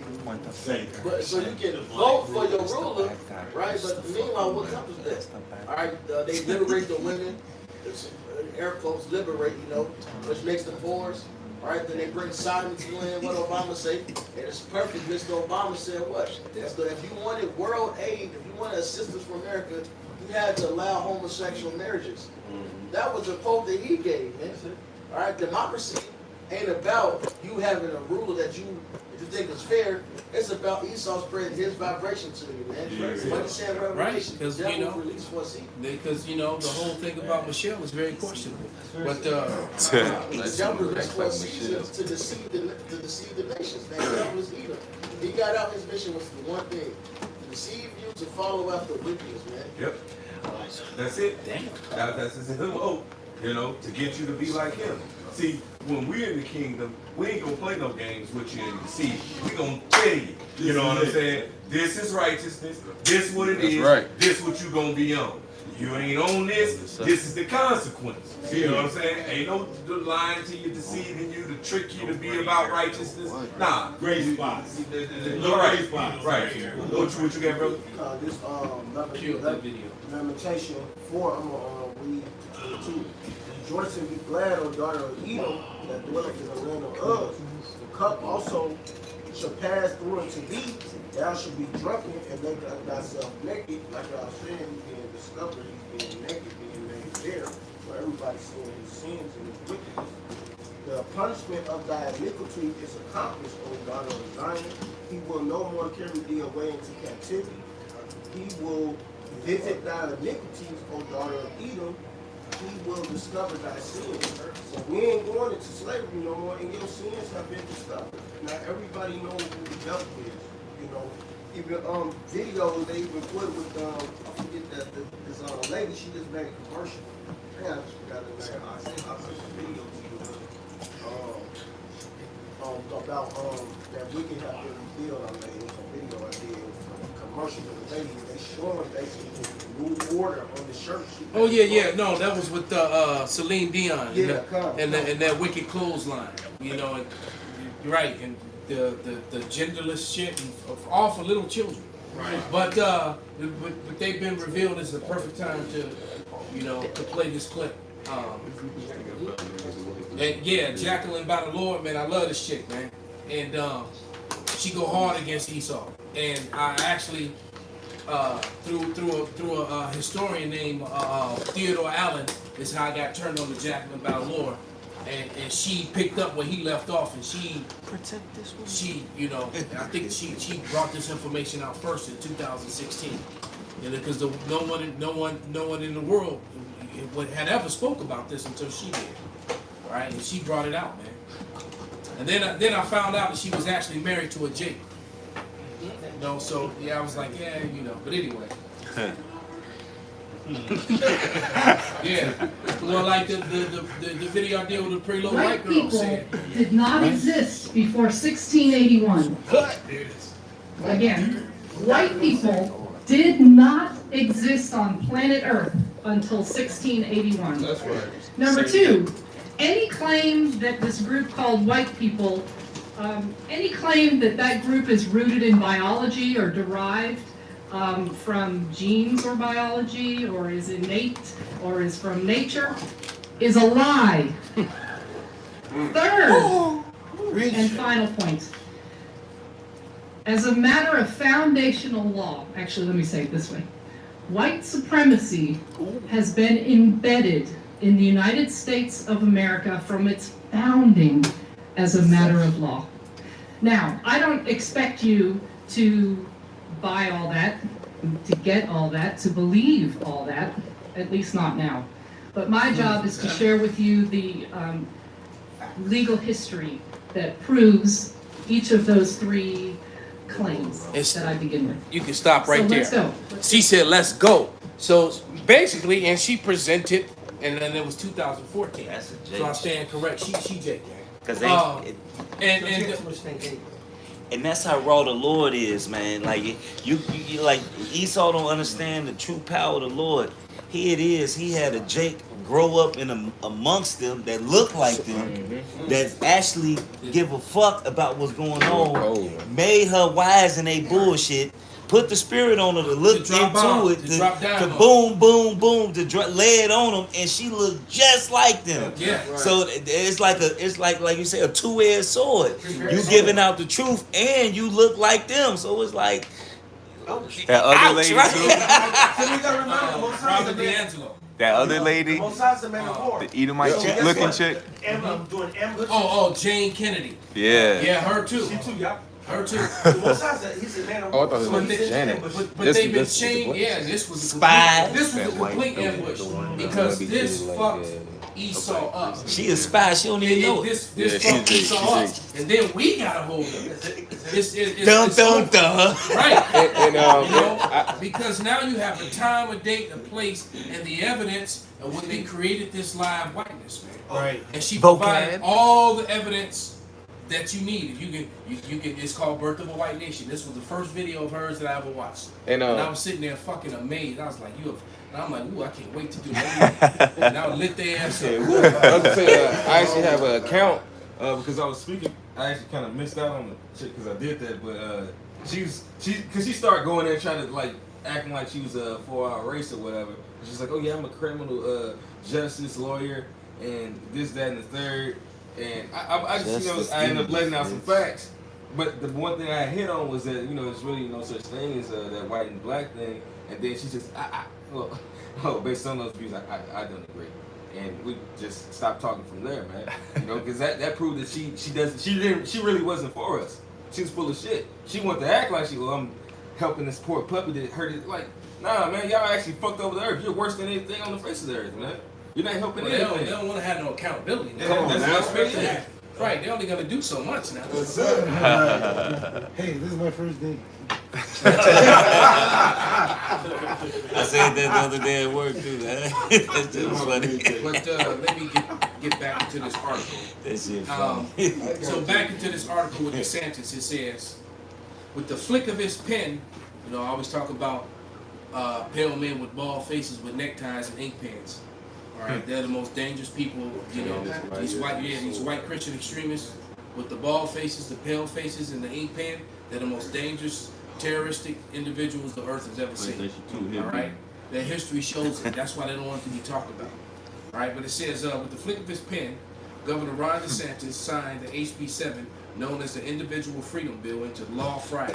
But so you can vote for your ruler, right? But meanwhile, what comes with that? All right, they liberate the women. It's, air quotes liberate, you know, which makes them whores. All right, then they bring sodomy in. What Obama say? And it's perfect. Mr. Obama said what? So if you wanted world aid, if you wanted assistance from America, you had to allow homosexual marriages. That was a quote that he gave, man. All right, democracy ain't about you having a ruler that you think is fair. It's about Esau spreading his vibration to you, man. What he said in Revelation. Because, Devil you know, released for a seat. Because, you know, the whole thing about Michelle is very questionable. But The devil released for a season to deceive the nations. Man, that was Edom. He got out. His mission was the one thing: to deceive you, to follow after wickedness, man. Yep. That's it. damn. That's his MO, you know, to get you to be like him. See, when we're in the kingdom, we ain't gonna play no games with you and deceive you. We gonna tell you, you know what I'm saying? This is righteousness. This what it is. right. This what you gonna be on. You ain't on this. This is the consequence. You know what I'm saying? Ain't no lying to you, deceiving you, to trick you to be about righteousness. Nah. Great spots. Right. Right. What you got, brother? Cue that video. Lamentation 4, I'm gonna read 22. Rejoice and be glad, O daughter of Edom, that dwelleth in the land of Uz. The cup also shall pass through unto thee. Thou shalt be drunken and make thyself naked. Like I was saying, he's being discovered, he's being naked, being made bare. For everybody seeing his sins and his wickedness. The punishment of thy iniquity is accomplished, O daughter of Zion. He will no more carry thee away into captivity. He will visit thy iniquities, O daughter of Edom. He will discover thy sins. So we ain't going into slavery no more, and your sins have been discovered. Now everybody knows who the devil is. You know, even videos they even put with I forget that this lady, she just made a commercial. I just forgot the name. I sent a video to you about that we can have been revealed. I made a video I did. Commercial with the lady, they showing basically the new order on the shirt. Oh yeah. No, that was with Celine Dion. Yeah, and that wicked clothesline. You know, and you're right, and the genderless shit, and all for little children. Right. But they've been revealed as the perfect time to, to play this clip. And yeah, Jacqueline by the Lord, man, I love this chick, man, and she go hard against Esau. And I actually, through a historian named Theodore Allen, is how I got turned on to Jacqueline by the Lord. And she picked up where he left off, and she, I think she brought this information out first in 2016, because no one in the world had ever spoke about this until she did, right? And she brought it out, man. And then I found out that she was actually married to a Jake. So yeah, I was like, yeah, but anyway. Yeah. Well, like the video I did with the preload white girl people said. Did not exist before 1681. Again, white people did not exist on planet Earth until 1681. That's right. Number two, any claim that this group called white people, any claim that group is rooted in biology or derived from genes or biology or is innate or is from nature is a lie. Third and final point. As a matter of foundational law, actually let me say it this way, white supremacy has been embedded in the United States of America from its founding as a matter of law. Now, I don't expect you to buy all that, to get all that, to believe all that, at least not now. But my job is to share with you the legal history that proves each of those three claims that I begin with. You can stop right there. Let's go. She said, let's go. So basically, and she presented, and then it was 2014. That's a Jake. So I stand correct. She Jake. Because and that's how raw the Lord is, man. Like you like Esau don't understand the true power of the Lord. Here it is. He had a Jake grow up amongst them that look like them, that actually give a fuck about what's going on. Made her wise in they bullshit. Put the spirit on her to look into it, to boom, boom, boom, to lay it on them, and she looked just like them. Yeah. Right. So it's like you say, a two-edged sword. You giving out the truth, and you look like them. So it's like That other lady right? too. So we gotta remember, Most High's Robert the man. D'Angelo. That other lady, Most High's the man of war. the Edomite So guess looking what? chick. Doing ambushes. Oh, Jane Kennedy. Yeah. Yeah, her too. She too, y'all. Her too. The Most High's he's a man of Oh, I war. thought his So name he was sends Janet. ambushes. But This- they've been this- changed. what? Yeah, this was a Spy. complete, this was a complete ambush because this fucked Esau up. She a spy. She don't even know it. This fucked Esau up, and then we got a hold of it. Dun It's dun dun. right. And Because now you have a time, a date, a place, and the evidence of when they created this live whiteness, man. Right. And she Vocab. provided all the evidence that you need. If you can. It's called Birth of a White Nation. This was the first video of hers that I ever watched, and I was sitting there fucking amazed. I was like, you have. And I'm like, ooh, I can't wait to do that. And I would lit their ass up. I was gonna say, I actually have an account because I was speaking. I actually kind of missed out on the shit because I did that, but she started going there trying to like acting like she was for our race or whatever. She's like, oh yeah, I'm a criminal justice lawyer and this, that, and the third. And I just I ended up letting out some facts. But the one thing I hit on was that there's really no such thing as that white and black thing. And then she just based on those views, I don't agree. And we just stopped talking from there, man. Because that proved that she really wasn't for us. She was full of shit. She wanted to act like I'm helping this poor puppy that hurt it. Like, nah, man, y'all actually fucked over the earth. You're worse than anything on the face of the earth, man. You're not helping anything. They don't want to have no accountability. Come on, that's man. Right, they're only gonna do so much now. Hey, this is my first date. I said that the other day at work too. That's just funny. But let me get back into this article. That shit funny. So back into this article with DeSantis, it says, with the flick of his pen, I always talk about pale men with bald faces with neckties and ink pens. All right, they're the most dangerous people. These white Christian extremists with the bald faces, the pale faces, and the ink pen. They're the most dangerous, terroristic individuals the earth has ever seen. All right, their history shows it. That's why they don't want to be talked about. All right, but it says with the flick of his pen, Governor Ron DeSantis signed the HB 7, known as the Individual Freedom Bill, into law Friday,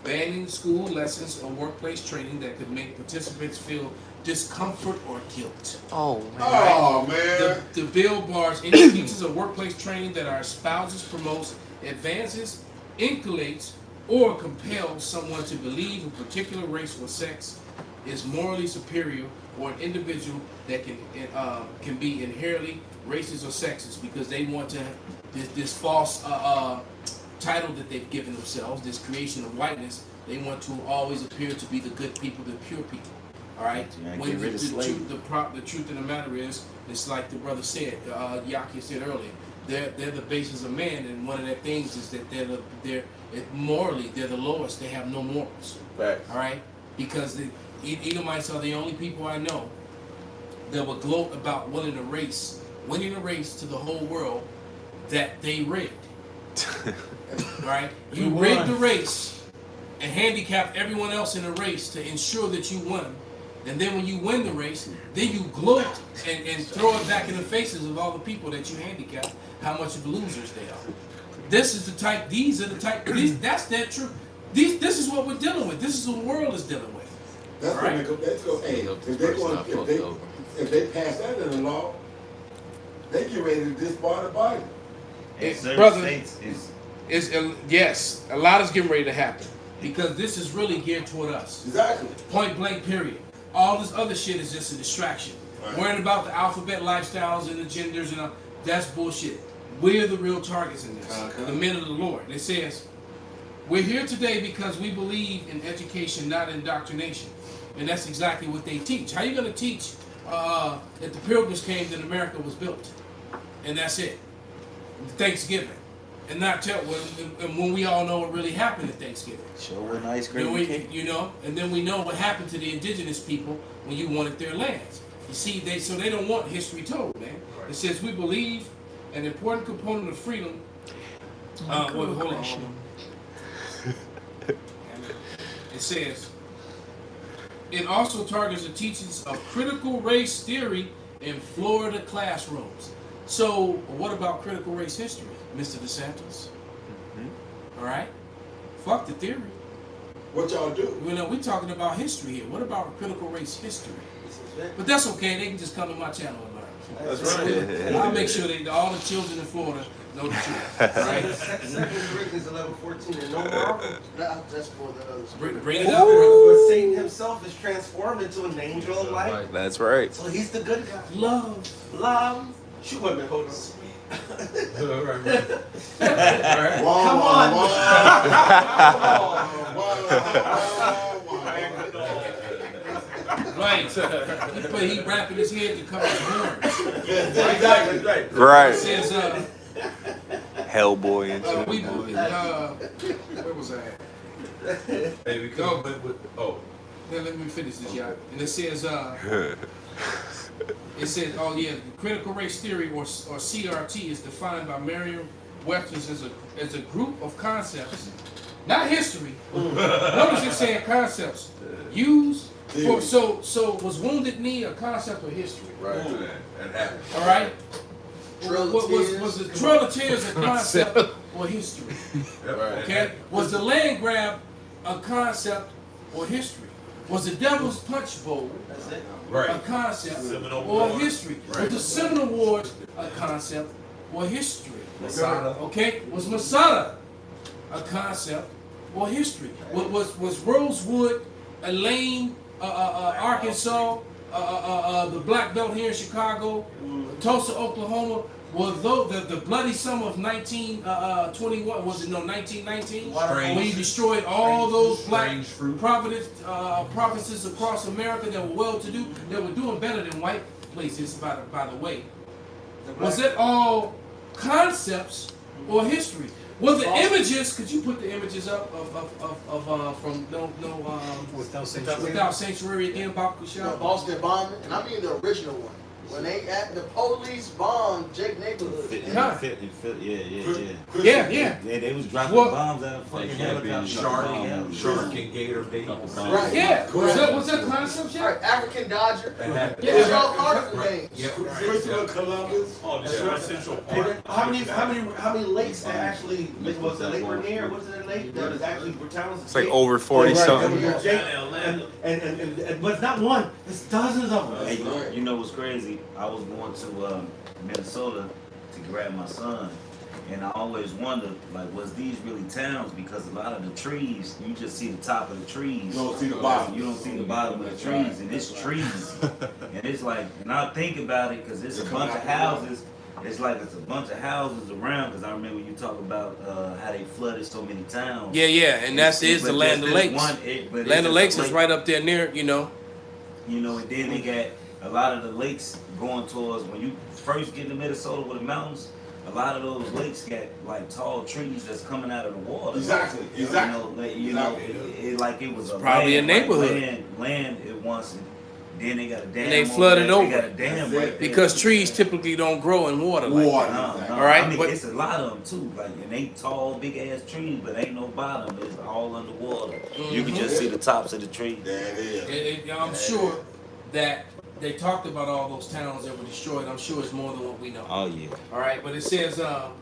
banning school lessons or workplace training that could make participants feel discomfort or guilt. Oh man! Oh man! The bill bars any pieces of workplace training that our spouses, promotes, advances, inculcates, or compels someone to believe a particular race or sex is morally superior, or an individual that can be inherently racist or sexist because they want to this false title that they've given themselves, this creation of whiteness. They want to always appear to be the good people, the pure people. All right. When the truth of the matter is, it's like the brother said, Yaki said earlier. They're the basis of man, and one of their things is that they're morally they're the lowest. They have no morals. Right. All right. Because the Edomites are the only people I know that will gloat about winning a race to the whole world that they rigged. All right. You rigged the race and handicapped everyone else in the race to ensure that you won. And then when you win the race, then you gloat and throw it back in the faces of all the people that you handicapped, how much of losers they are. This is the type, that's their truth. This is what we're dealing with. This is what the world is dealing with. That's all right? If they pass that in the law, they get ready to disbar the Bible. Brother, yes, a lot is getting ready to happen. Because this is really geared toward us. Exactly. Point blank, period. All this other shit is just a distraction. Right. Worrying about the alphabet lifestyles and the genders and all, that's bullshit. We're the real targets in this. The men of the Lord. It says, we're here today because we believe in education, not indoctrination. And that's exactly what they teach. How are you going to teach that the Pilgrims came, that America was built? And that's it. Thanksgiving. And not tell when we all know what really happened at Thanksgiving. Show an ice cream. And then we know what happened to the indigenous people when you wanted their lands. You see, they don't want history told, man. It says we believe an important component of freedom. Hold on. It says it also targets the teachings of critical race theory in Florida classrooms. So, what about critical race history, Mr. DeSantis? All right, fuck the theory. What y'all do? We're talking about history here. What about critical race history? But that's okay. They can just come to my channel and learn. That's right. I'll make sure that all the children in Florida know the truth. Right? Second Corinthians 11:14, and no marvel. That's for the others. Bring it up. For Satan himself is transformed into an angel of light. That's right. So he's the good guy. Love. Shoot, wait a minute, hold on. Come on. Right. But he wrapping his head to cover his horns. Exactly. Right. It says, Hellboy and shit. Where was I at? Hey, we come with oh. Now let me finish this, y'all. And it says, oh yeah, critical race theory or CRT is defined by Merriam-Webster's as a group of concepts, not history. Notice it's saying concepts used for so was Wounded Knee a concept of history? Right. That happened. All right. Trail of Tears. Was the Trail of Tears a concept or history? Okay. Was the land grab a concept or history? Was the Devil's Punch Bowl a concept or history? Was the Seminole Wars a concept or history? Okay. Was Masada a concept or history? Was Rosewood, Elaine, Arkansas, the Black Belt here in Chicago, Tulsa, Oklahoma? Was the bloody summer of 1921? Was it 1919? When he destroyed all those black provinces across America that were well-to-do, that were doing better than white places, by the way. Was it all concepts or history? Were the images? Could you put the images up of from Without Sanctuary again, Bob The Boston bombing, and I mean the original one. When the police bombed Jake neighborhood. Yeah. They was dropping bombs out of fucking helicopters. Shark and Gator Baby. Right. Yeah. Was that concept? Right. African Dodger. Yeah. Those are all colorful names. Christopher Columbus. How many lakes that actually was the Lake Rainier? Was it a lake that was actually were towns? It's like over 40 something. And but not one. It's dozens of them. Hey, you know what's crazy? I was going to Minnesota to grab my son, and I always wondered, like, was these really towns? Because a lot of the trees, you just see the top of the trees. You don't see the bottom. You don't see the bottom of the trees, and it's trees. And it's like, and I think about it because it's a bunch of houses. It's like it's a bunch of houses around. Because I remember you talk about how they flooded so many towns. Yeah, and that is the Land of Lakes. Land of Lakes is right up there near, You know, and then they got a lot of the lakes going towards, when you first get to Minnesota with the mountains, a lot of those lakes got like tall trees that's coming out of the water. Exactly. It like it was probably a neighborhood. Land it once, and then they got a dam. And they flooded over. They got a dam right there. Because trees typically don't grow in water. Like that. No. All right, I mean, but it's a lot of them too. Like, and they tall, big ass trees, but ain't no bottom. It's all underwater. You can just see the tops of the trees. There it is. I'm sure that they talked about all those towns that were destroyed. I'm sure it's more than what we know. Oh yeah. All right, but it says a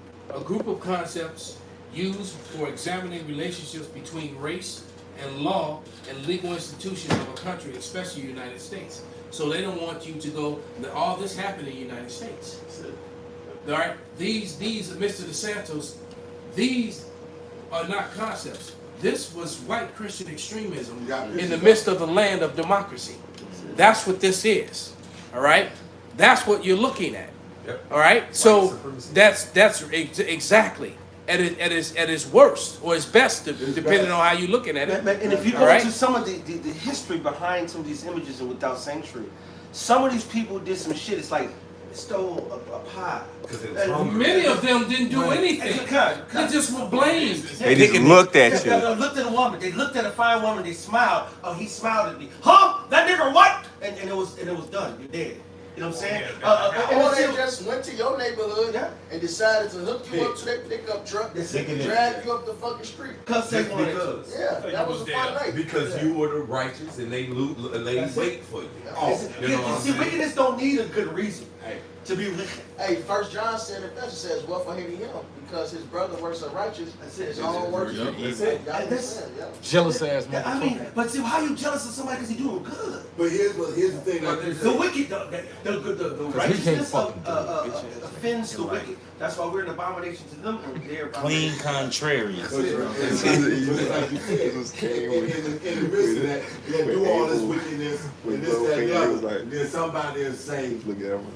group of concepts used for examining relationships between race and law and legal institutions of a country, especially the United States. So they don't want you to go, all this happened in the United States. All right, these, Mr. DeSantos, these are not concepts. This was white Christian extremism in the midst of the land of democracy. That's what this is. All right, that's what you're looking at. All right, so that's exactly at its worst or its best, depending on how you're looking at it. And if you go into some of the history behind some of these images in Without Sanctuary, some of these people did some shit. It's like stole a pie. Many of them didn't do anything. They just were blamed. They just looked at you. They looked at a woman. They looked at a fine woman. They smiled. Oh, he smiled at me. Huh? That nigga what? And it was done. You're dead. You know what I'm saying? Or they just went to your neighborhood and decided to hook you up to their pickup truck and drag you up the fucking street. Because they wanted to. Yeah, that was a fun night. Because you were the righteous and they wait for you. See, wickedness don't need a good reason to be wicked. Hey, 1 John said it best. It says, well, for hating him, because his brother works unrighteous, his own works are evil. Jealous ass motherfucker. I mean, but see, how you jealous of somebody because he's doing good? But here's the thing. The wicked, the righteousness offends the wicked. That's why we're an abomination to them. And they're Clean contrarians. Like you said, in the midst of that, you do all this wickedness and this, that, and the other. And then somebody is saying, Look at him.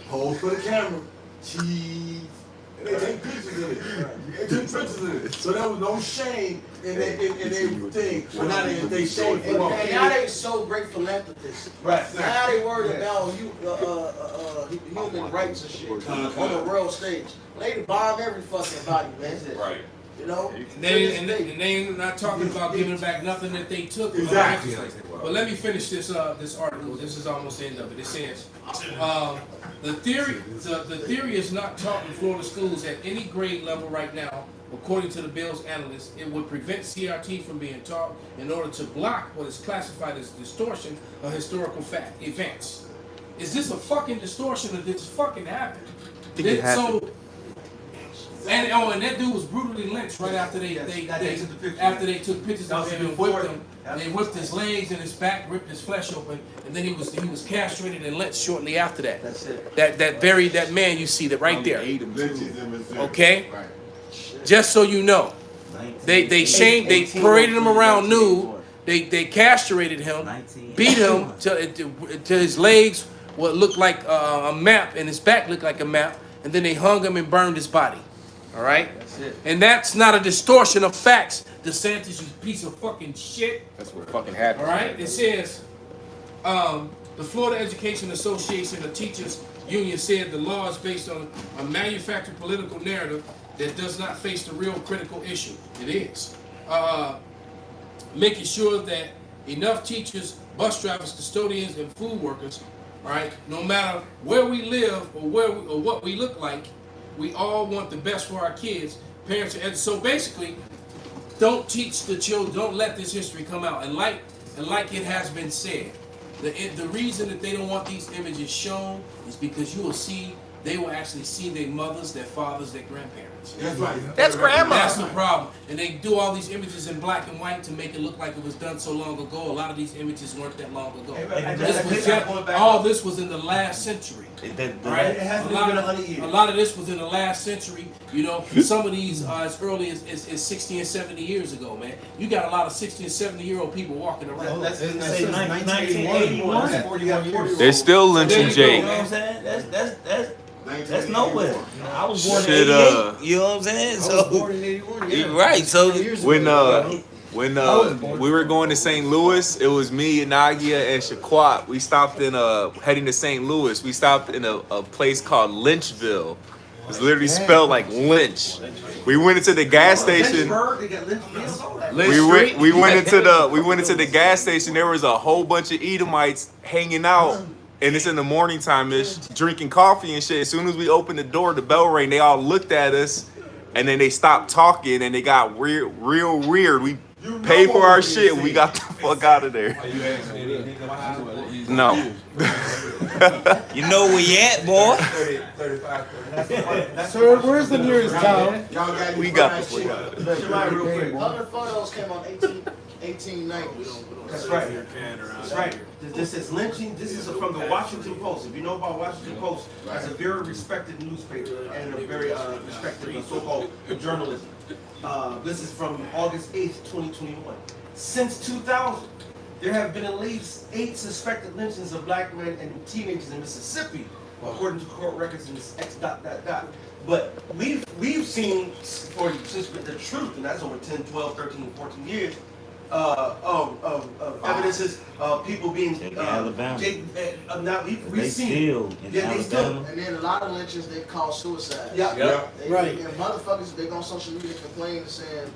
hold for the camera, cheese, They take pictures of it. They took pictures of it. So there was no shame in everything. But now they shame And for now they so great philanthropists. Right. Now they worried about human rights and shit on the world stage. They bomb every fucking body, man. Right. You know? And they not talking about giving back nothing that they took. Exactly. But let me finish this this article. This is almost the end of it. It says the theory is not taught in Florida schools at any grade level right now. According to the bill's analysts, it would prevent CRT from being taught in order to block what is classified as distortion of historical fact events. Is this a fucking distortion or did this fucking happen? So, and that dude was brutally lynched right after they took pictures of him and whipped him. They whipped his legs and his back, ripped his flesh open, and then he was castrated and lynched shortly after that. That's it. That man you see that right there. Okay? Just so you know. They paraded him around nude. They castrated him, beat him till his legs what looked like a map and his back looked like a map, and then they hung him and burned his body. All right? That's it. And that's not a distortion of facts. DeSantis, you piece of fucking shit. That's what fucking happened. All right? It says, the Florida Education Association of Teachers Union said the law is based on a manufactured political narrative that does not face the real critical issue. It is. Making sure that enough teachers, bus drivers, custodians, and food workers, all right, no matter where we live or what we look like, we all want the best for our kids. Parents are, so basically, don't teach the children. Don't let this history come out. And like it has been said, the reason that they don't want these images shown is because they will actually see their mothers, their fathers, their grandparents. That's right. That's grandma. That's the problem. And they do all these images in black and white to make it look like it was done so long ago. A lot of these images weren't that long ago. All this was in the last century. Right? It hasn't been 100 years. A lot of this was in the last century. You know, some of these are as early as 60 and 70 years ago, man. You got a lot of 60 and 70 year-old people walking around. That's 1981. That's 41 years. They're still lynching Jake. You know what I'm saying? That's nowhere. I was born in Shit, 88. You know what I'm saying? I was born in 81. Yeah. Right. So When we were going to St. Louis, it was me, Nagia, and Shaquat. We stopped in heading to St. Louis. We stopped in a place called Lynchville. It's literally spelled like lynch. We went into the gas station. We went into the gas station. There was a whole bunch of Edomites hanging out. And it's in the morning time-ish, drinking coffee and shit. As soon as we opened the door, the bell rang, they all looked at us, and then they stopped talking, and they got real weird. We paid for our shit, and we got the fuck out of there. No. you know where you at, boy. 35. Sir, where's the nearest town? Y'all got We got this. Real quick. Other photos came on 1890s. That's right. That's right. This is lynching. This is from the Washington Post. If you know about Washington Post, that's a very respected newspaper and a very respected so-called journalism. This is from August 8th, 2021. Since 2000, there have been at least 8 suspected lynchings of black men and teenagers in Mississippi, according to court records in this X. But we've seen since the truth, and that's over 10, 12, 13, 14 years. Evidences of people being Alabama. We've seen They still. And then a lot of lynchings they call suicide. Yeah. Right. And motherfuckers, they go on social media complaining saying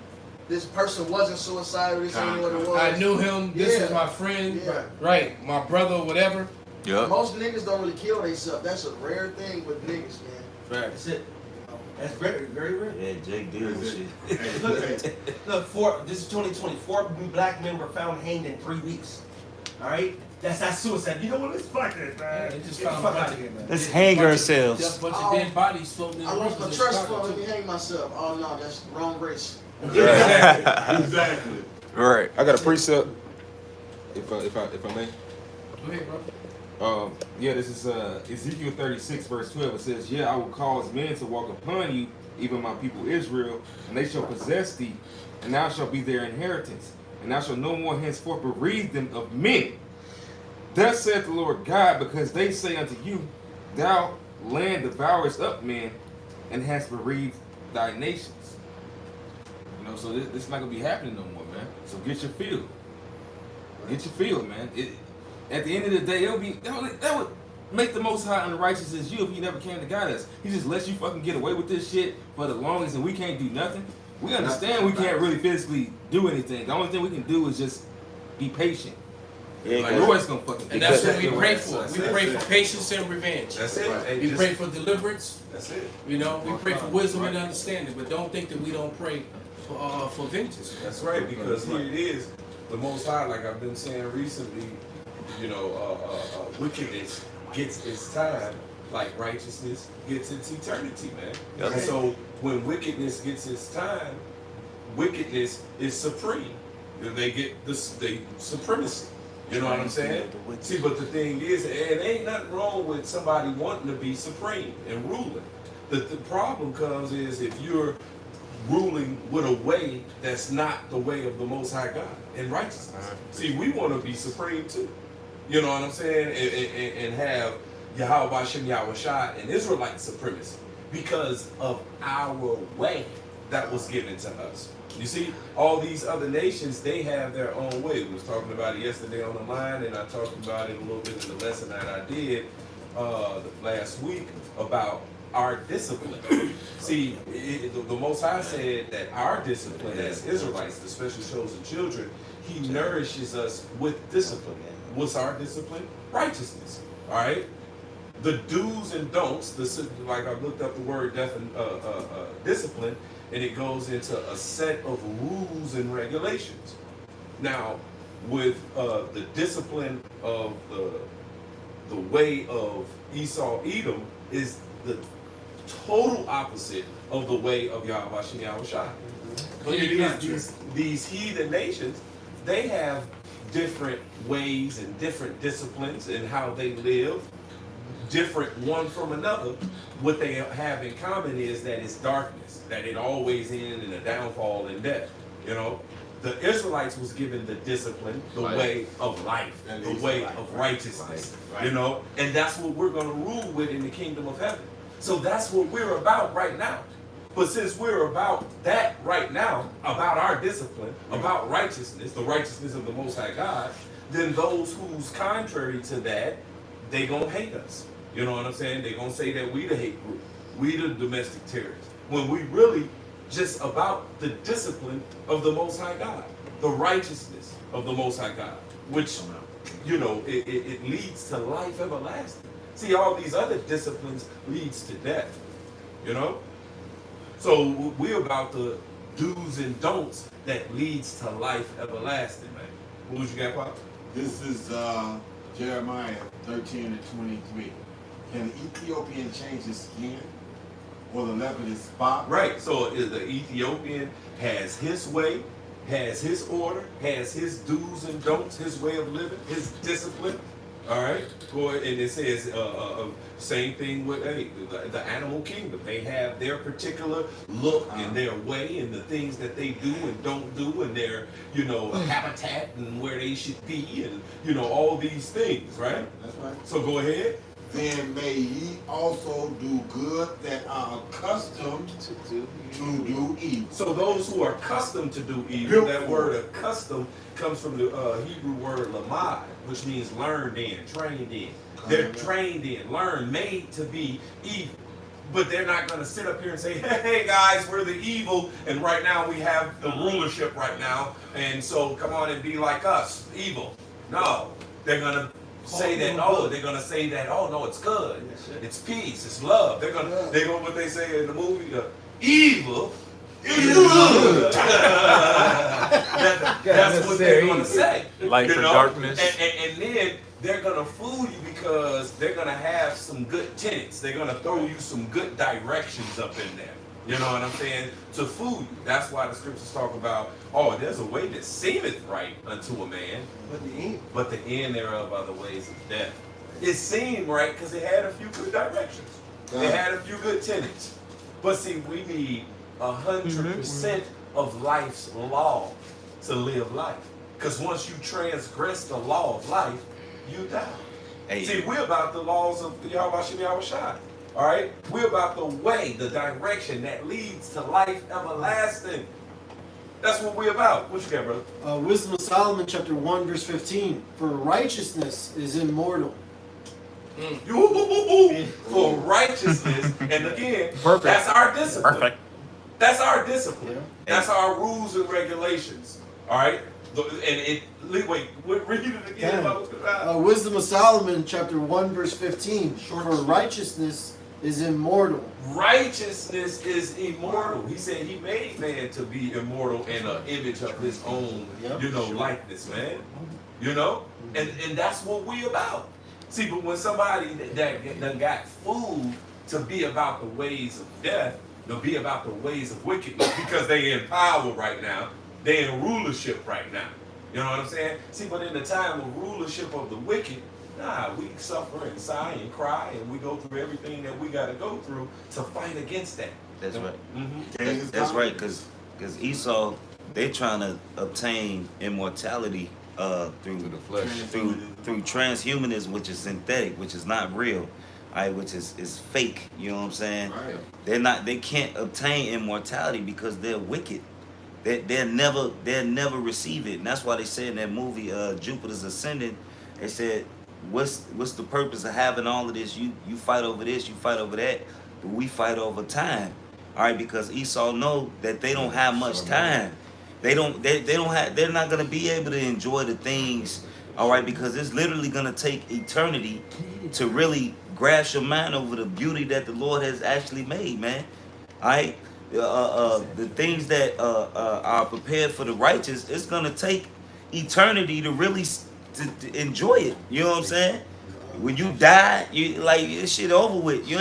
this person wasn't suicidal, this ain't what it was. I knew him. This is my friend. Yeah. Right. My brother or whatever. Yeah. Most niggas don't really kill themselves. That's a rare thing with niggas, man. That's it. That's very, very rare. Yeah, Jake deals with shit. Look, this is 2020. 4 black men were found hanged in 3 weeks. All right, that's not suicide. You know what? Let's fuck this, man. They just Get the found fuck a out bunch of here, man. Let's hang ourselves. Just a bunch of dead bodies floating in the I rivers want in a trust Chicago, fund, let too. me hang myself. Oh no, that's the wrong race. Exactly. Right. I got a precept, if I may. Go ahead, bro. Yeah, this is Ezekiel 36, verse 12. It says, "Yeah, I will cause men to walk upon you, even my people Israel, and they shall possess thee, and thou shalt be their inheritance, and thou shalt no more henceforth bereave them of men. Thus saith the Lord God, because they say unto you, Thou land devourest up men, and has bereaved thy nations. You know, so this not gonna be happening no more, man. So get your field. Get your field, man. At the end of the day, that would make the Most High unrighteous as you if he never came to guide us. He just lets you fucking get away with this shit for the longest, and we can't do nothing. We understand we can't really physically do anything. The only thing we can do is just be patient. Yeah, Like, Lord's gonna fucking. And that's what we pray for. We pray for patience and revenge. That's it. Hey, We just- pray for deliverance. That's it. You know, we pray for wisdom and understanding, but don't think that we don't pray for vengeance. That's right, because here it is, the Most High, like I've been saying recently, you know, wickedness gets its time, like righteousness gets its eternity, man. And so when wickedness gets its time, wickedness is supreme. They get the supremacy. You know what I'm saying? See, but the thing is, and ain't nothing wrong with somebody wanting to be supreme and ruling. The problem comes is if you're ruling with a way that's not the way of the Most High God in righteousness. See, we want to be supreme too. You know what I'm saying? And have Yahweh Hashem Yahweh Shai and Israelite supremacy because of our way that was given to us. You see, all these other nations, they have their own way. We was talking about it yesterday on the line, and I talked about it a little bit in the lesson that I did last week about our discipline. See, the Most High said that our discipline as Israelites, the special chosen children, he nourishes us with discipline. What's our discipline? Righteousness. All right? The do's and don'ts, like I looked up the word discipline, and it goes into a set of rules and regulations. Now, with the discipline of the way of Esau Edom is the total opposite of the way of Yahweh Hashem Yahweh Shai. These heathen nations, they have different ways and different disciplines in how they live, different one from another. What they have in common is that it's darkness, that it always ends in a downfall and death. You know, the Israelites was given the discipline, the way of life, the way of righteousness. You know, and that's what we're going to rule with in the kingdom of heaven. So that's what we're about right now. But since we're about that right now, about our discipline, about righteousness, the righteousness of the Most High God, then those who's contrary to that, they gonna hate us. You know what I'm saying? They gonna say that we the hate group, we the domestic terrorists. When we really just about the discipline of the Most High God, the righteousness of the Most High God, which, you know, it leads to life everlasting. See, all these other disciplines leads to death, you know? So we're about the do's and don'ts that leads to life everlasting, man. What was you got, Pop? This is Jeremiah 13 and 23. Can the Ethiopian change his skin or the leopard his spot? Right, so the Ethiopian has his way, has his order, has his do's and don'ts, his way of living, his discipline. All right, and it says same thing with the animal kingdom. They have their particular look and their way and the things that they do and don't do and their, you know, habitat and where they should be and, you know, all these things, right? That's right. So go ahead. Then may ye also do good that are accustomed to do evil. So those who are accustomed to do evil, that word accustomed comes from the Hebrew word lamad, which means learned in, trained in. They're trained in, learned, made to be evil. But they're not going to sit up here and say, hey guys, we're the evil, and right now we have the rulership right now, and so come on and be like us, evil. No, they're going to say that, oh, they're going to say that, oh no, it's good, it's peace, it's love. They're going to what they say in the movie, evil is good. That's what they're going to say. Light for darkness. And then they're going to fool you because they're going to have some good tenets. They're going to throw you some good directions up in there. You know what I'm saying? To fool you. That's why the scriptures talk about, oh, there's a way that seemeth right unto a man, but the end thereof are the ways of death. It seemed right because it had a few good directions. It had a few good tenets. But see, we need 100% of life's law to live life. Because once you transgress the law of life, you die. Hey. See, we're about the laws of Yahweh Hashem Yahweh Shai. All right, we're about the way, the direction that leads to life everlasting. That's what we're about. What you got, brother? Wisdom of Solomon, chapter 1, verse 15. For righteousness is immortal. For righteousness, and again, Perfect. that's our discipline. Perfect. That's our discipline. That's our rules and regulations. All right. Wait, read it again. Wisdom of Solomon, chapter 1, verse 15. For righteousness is immortal. Righteousness is immortal. He said he made man to be immortal in an image of his own, likeness, man. And that's what we about. See, but when somebody that got fooled to be about the ways of death, to be about the ways of wickedness, because they in power right now, they in rulership right now. You know what I'm saying? See, but in the time of rulership of the wicked, we suffer and sigh and cry, and we go through everything that we got to go through to fight against that. That's right. Mm-hmm. That's right, because Esau, they trying to obtain immortality through the flesh, through transhumanism, which is synthetic, which is not real, which is fake. You know what I'm saying? Right. They can't obtain immortality because they're wicked. They'll never receive it, and that's why they said in that movie Jupiter's Ascending, they said, what's the purpose of having all of this? You fight over this, you fight over that, but we fight over time. All right, because Esau know that they don't have much time. They're not gonna be able to enjoy the things, all right, because it's literally gonna take eternity to really grasp your mind over the beauty that the Lord has actually made, man. All right, the things that are prepared for the righteous, it's gonna take eternity to really to enjoy it. You know what I'm saying? When you die, you like this shit over with. You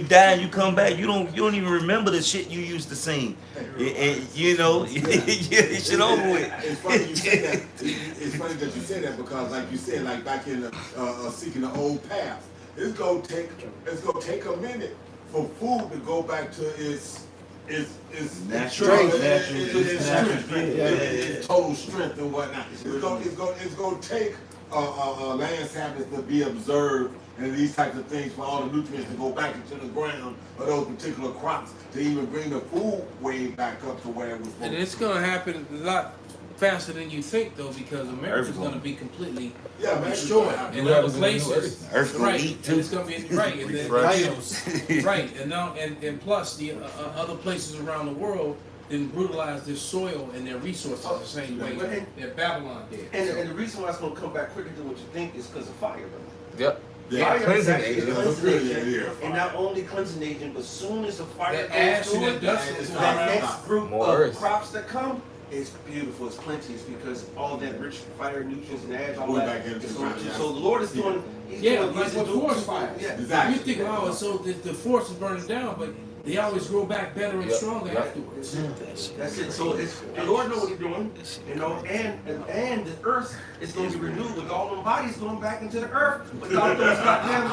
die and you come back. You don't even remember the shit you used to sing. And shit over with. It's funny you say that. It's funny that you say that because, like you said, like back in the seeking the old path, it's gonna take a minute for food to go back to its natural strength, its total strength and whatnot. It's gonna take land sabbath to be observed and these types of things for all the nutrients to go back into the ground or those particular crops to even bring the food way back up to where it was. And it's going to happen a lot faster than you think, though, because America's going to be completely destroyed in other places. Earth right, eat too. and it's going to be right, and then right, and now and plus the other places around the world didn't brutalize their soil and their resources the same way that Babylon did. And the reason why it's going to come back quicker than what you think is because of fire, brother. Yep. Fire is Cleansing actually a agent. cleansing agent, and not only cleansing agent, but soon as the fire That goes ash through and it, that dust is that next group More of earth. crops that come, it's beautiful, it's plenteous because all that rich fire, nutrients, and ash, all Going that. back into So, the ground, yeah. so the Lord is doing. He's Yeah, doing, like with forest fires. Yeah. Exactly. You think, oh, so the forest is burning down, but they always grow back better and stronger afterwards. That's it. So it's the Lord knows what He's doing, and the earth is going to be renewed with all them bodies going back into the earth without those goddamn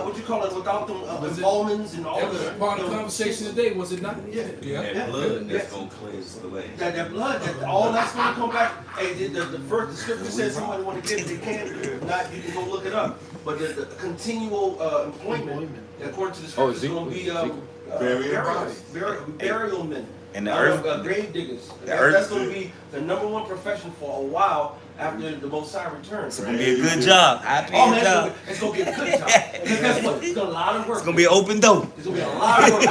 what you call it, without them almonds and all That was the part of the conversation today, was it not? That blood that's gonna cleanse the land. That blood, all that's going to come back. Hey, the scripture says somebody want to get it, they can. If not, you can go look it up. But the continual employment, according to the scripture, is going to be burial men. And the earth, grave diggers. the earth- That's going to be the number one profession for a while after the Most High returns. it's gonna be a good job. I pay a job. It's going to be a good job. Because guess what? It's going to be a lot of work. It's gonna be an open door. It's going to be a lot of work.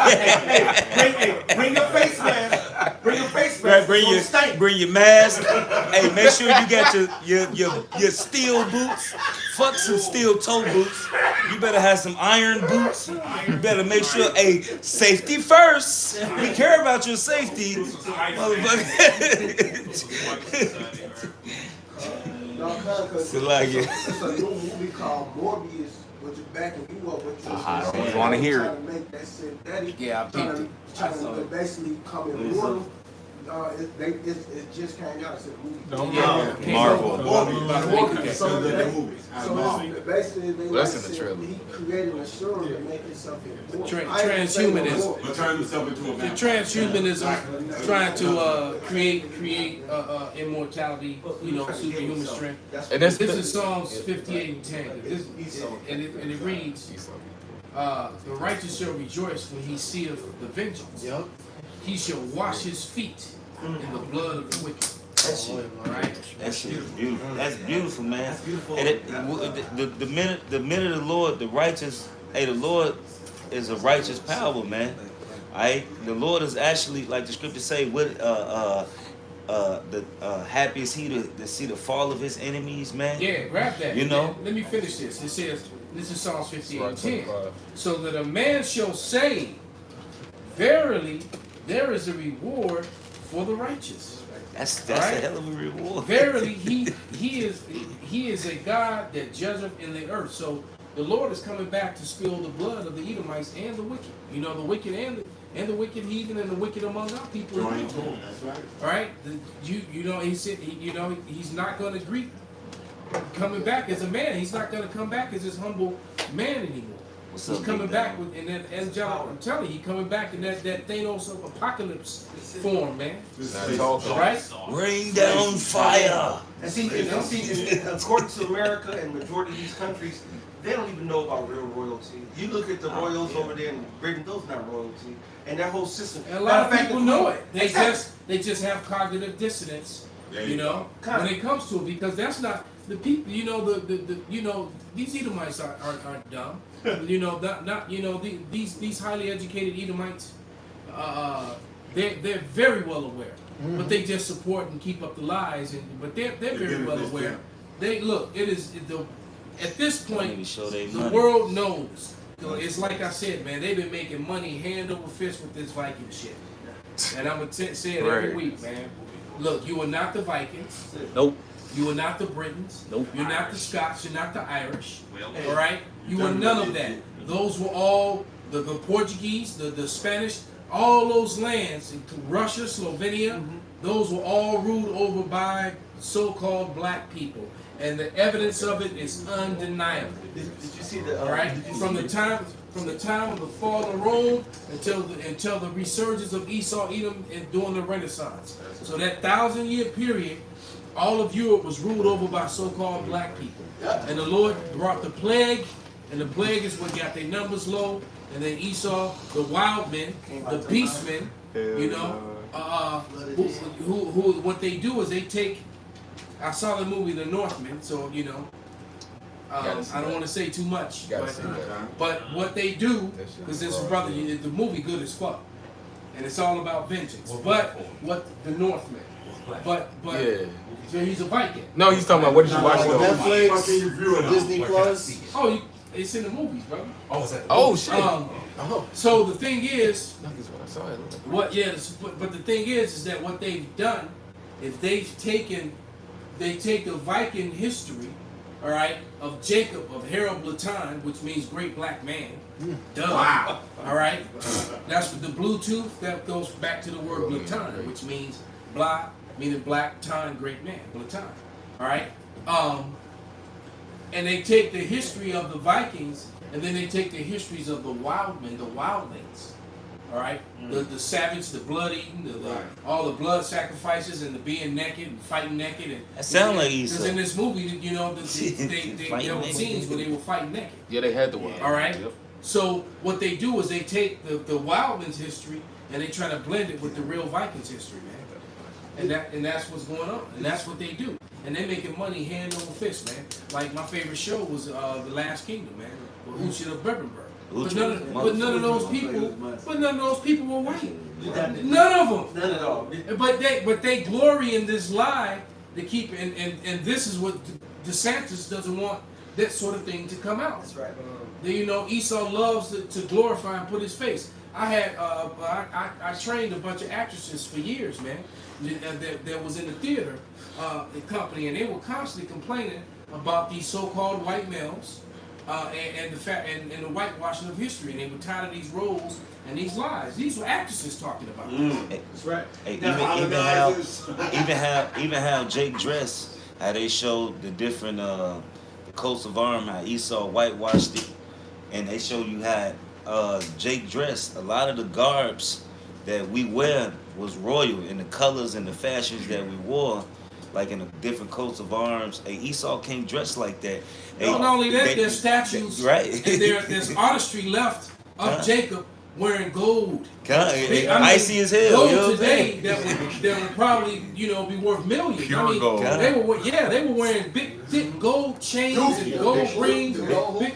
Bring your face mask. Bring your face mask. Bring your mask. Hey, make sure you got your steel boots. Fuck some steel toe boots. You better have some iron boots. You better make sure, hey, safety first. We care about your safety, motherfucker. It's a new movie called Morbius, which is backing you up with I don't want to hear it. trying to make that synthetic. Yeah, I peeped it. Trying to basically come immortal. It just came out. It's a movie. Marvel. So basically, they Less like than the said trailer. he created a serum to make himself immortal. Transhumanism. But turn himself into a The man. transhumanism trying to create immortality, superhuman strength. And this This is Psalms 58 and 10. And it reads, the righteous shall rejoice when he seeth the vengeance. Yep. He shall wash his feet in the blood of the wicked. All right. That's beautiful. That's beautiful, man. That's beautiful. And the minute the Lord, the righteous, the Lord is a righteous power, man. All right. The Lord is actually, like the scriptures say, what happy is he to see the fall of his enemies, man. Yeah, grab that. You know. Let me finish this. It says, this is Psalms 58:10. So that a man shall say, verily, there is a reward for the righteous. That's right? a hell of a reward. Verily, he is a God that judgeth in the earth. So the Lord is coming back to spill the blood of the Edomites and the wicked. You know, the wicked and the wicked heathen and the wicked among our people. That's right. All right, you know, he said, he's not going to greet coming back as a man. He's not going to come back as this humble man anymore. What's He's up, coming Big back Dog? with, in that angelic. I'm telling you, he's coming back in that Thanos of apocalypse form, man. All right, Rain down fire. And see, according to America and majority of these countries, they don't even know about real royalty. You look at the royals over there in Britain; those not royalty, and that whole system. and a lot of people know it. They Exactly. just have cognitive dissonance, you know, when it comes to it, because that's not the people. You know, these Edomites aren't dumb. You know, these highly educated Edomites, they're very well aware, but they just support and keep up the lies. But they're very well aware. They look. At this point, the world knows. It's like I said, man. They've been making money hand over fist with this Viking shit, and I'm gonna say it every week, man. Look, you are not the Vikings. Nope. You are not the Britons. Nope. You're not the Scots. You're not the Irish. All right. You are none of that. Those were all the Portuguese, the Spanish, all those lands, Russia, Slovenia. Those were all ruled over by so-called black people, and the evidence of it is undeniable. Did you see the? All right. From the time of the fall of Rome until the resurgence of Esau, Edom, and during the Renaissance. So that 1,000-year period, all of Europe was ruled over by so-called black people. And the Lord brought the plague, and the plague is what got their numbers low. And then Esau, the wild men, the beastmen, you know, who what they do is they take. I saw the movie The Northman, so you know. I don't want to say too much, but what they do, because this brother, the movie good as fuck, and it's all about vengeance. But what the Northman, but Yeah. so he's a Viking. No, he's talking about what did you watch though? Netflix, Disney Plus. Oh, it's in the movies, brother. Oh, is that? Oh shit. So the thing is, That's when I saw it. what? Yeah, but the thing is that what they've done, if they take the Viking history, all right, of Jacob, of Harold Blatan, which means great black man. Duh. Wow. All right. That's the Bluetooth. That goes back to the word Blatan, which means black, meaning black, tan, great man. Blatan. All right. And they take the history of the Vikings, and then they take the histories of the wildmen, the wildlings. All right, the savage, the blood eating, all the blood sacrifices, and the being naked and fighting naked. And That sound like Esau. because in this movie, you know, there were scenes where they were fighting naked. Yeah, they had the one. All right. Yep. So what they do is they take the wildmen's history and they try to blend it with the real Vikings history, man. And that's what's going on, and that's what they do. And they're making money hand over fist, man. Like my favorite show was The Last Kingdom, man, with Uchi of Berenberg. But none of those people were white. None of them. None at all. But they glory in this lie to keep and this is what DeSantis doesn't want that sort of thing to come out. That's right. You know, Esau loves to glorify and put his face. I had I trained a bunch of actresses for years, man. That was in the theater the company, and they were constantly complaining about these so-called white males. And the whitewashing of history, and they were tired of these roles and these lies. These were actresses talking about. That's right. Hey, even how Jake dressed, how they showed the different the coats of arms, how Esau whitewashed it, and they show you how Jake dressed. A lot of the garbs that we wear was royal, and the colors and the fashions that we wore like in a different coats of arms. Hey, Esau can't dress like that. Hey, Not only that, there's statues, right? And there's artistry left of Jacob wearing gold. Icy as hell. Gold You know what I'm today saying? that would probably be worth millions. Pure gold. They were wearing big thick gold chains and gold rings and big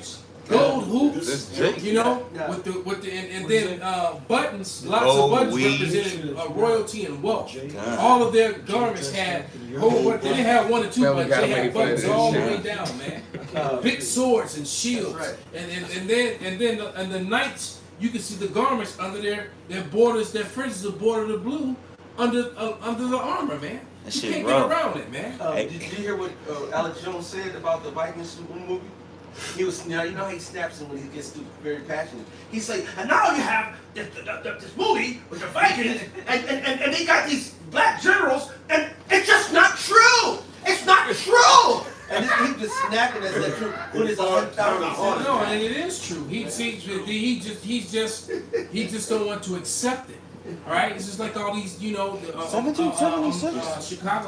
gold hoops. With the and then buttons, lots of buttons representing royalty and wealth. All of their garments had they didn't have one or two buttons. They had buttons all the way down, man. Big swords and shields, and then the knights. You can see the garments under their borders, their fringes are bordered in blue under the armor, man. You can't get around it, man. Did you hear what Alex Jones said about the Vikings movie? He was, you know how he snaps him when he gets very passionate. He's like, and now you have this movie with the Vikings, and they got these black generals, and it's just not true. It's not true. And he just snapping as that true when it's 1,000%. No, and it is true. He just don't want to accept it. All right, it's just like all these, Chicago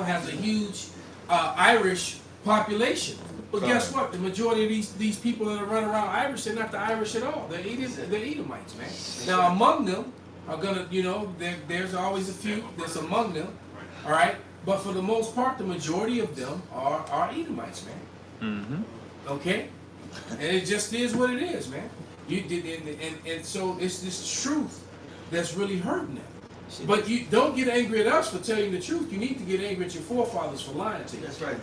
has a huge Irish population. But guess what? The majority of these people that are running around Irish, they're not the Irish at all. They're Edomites, man. Now among them are gonna, there's always a few that's among them. All right. But for the most part, the majority of them are Edomites, man. Mm-hmm. Okay? And it just is what it is, man. You did, and so it's this truth that's really hurting them. But you don't get angry at us for telling the truth. You need to get angry at your forefathers for lying to you. That's right.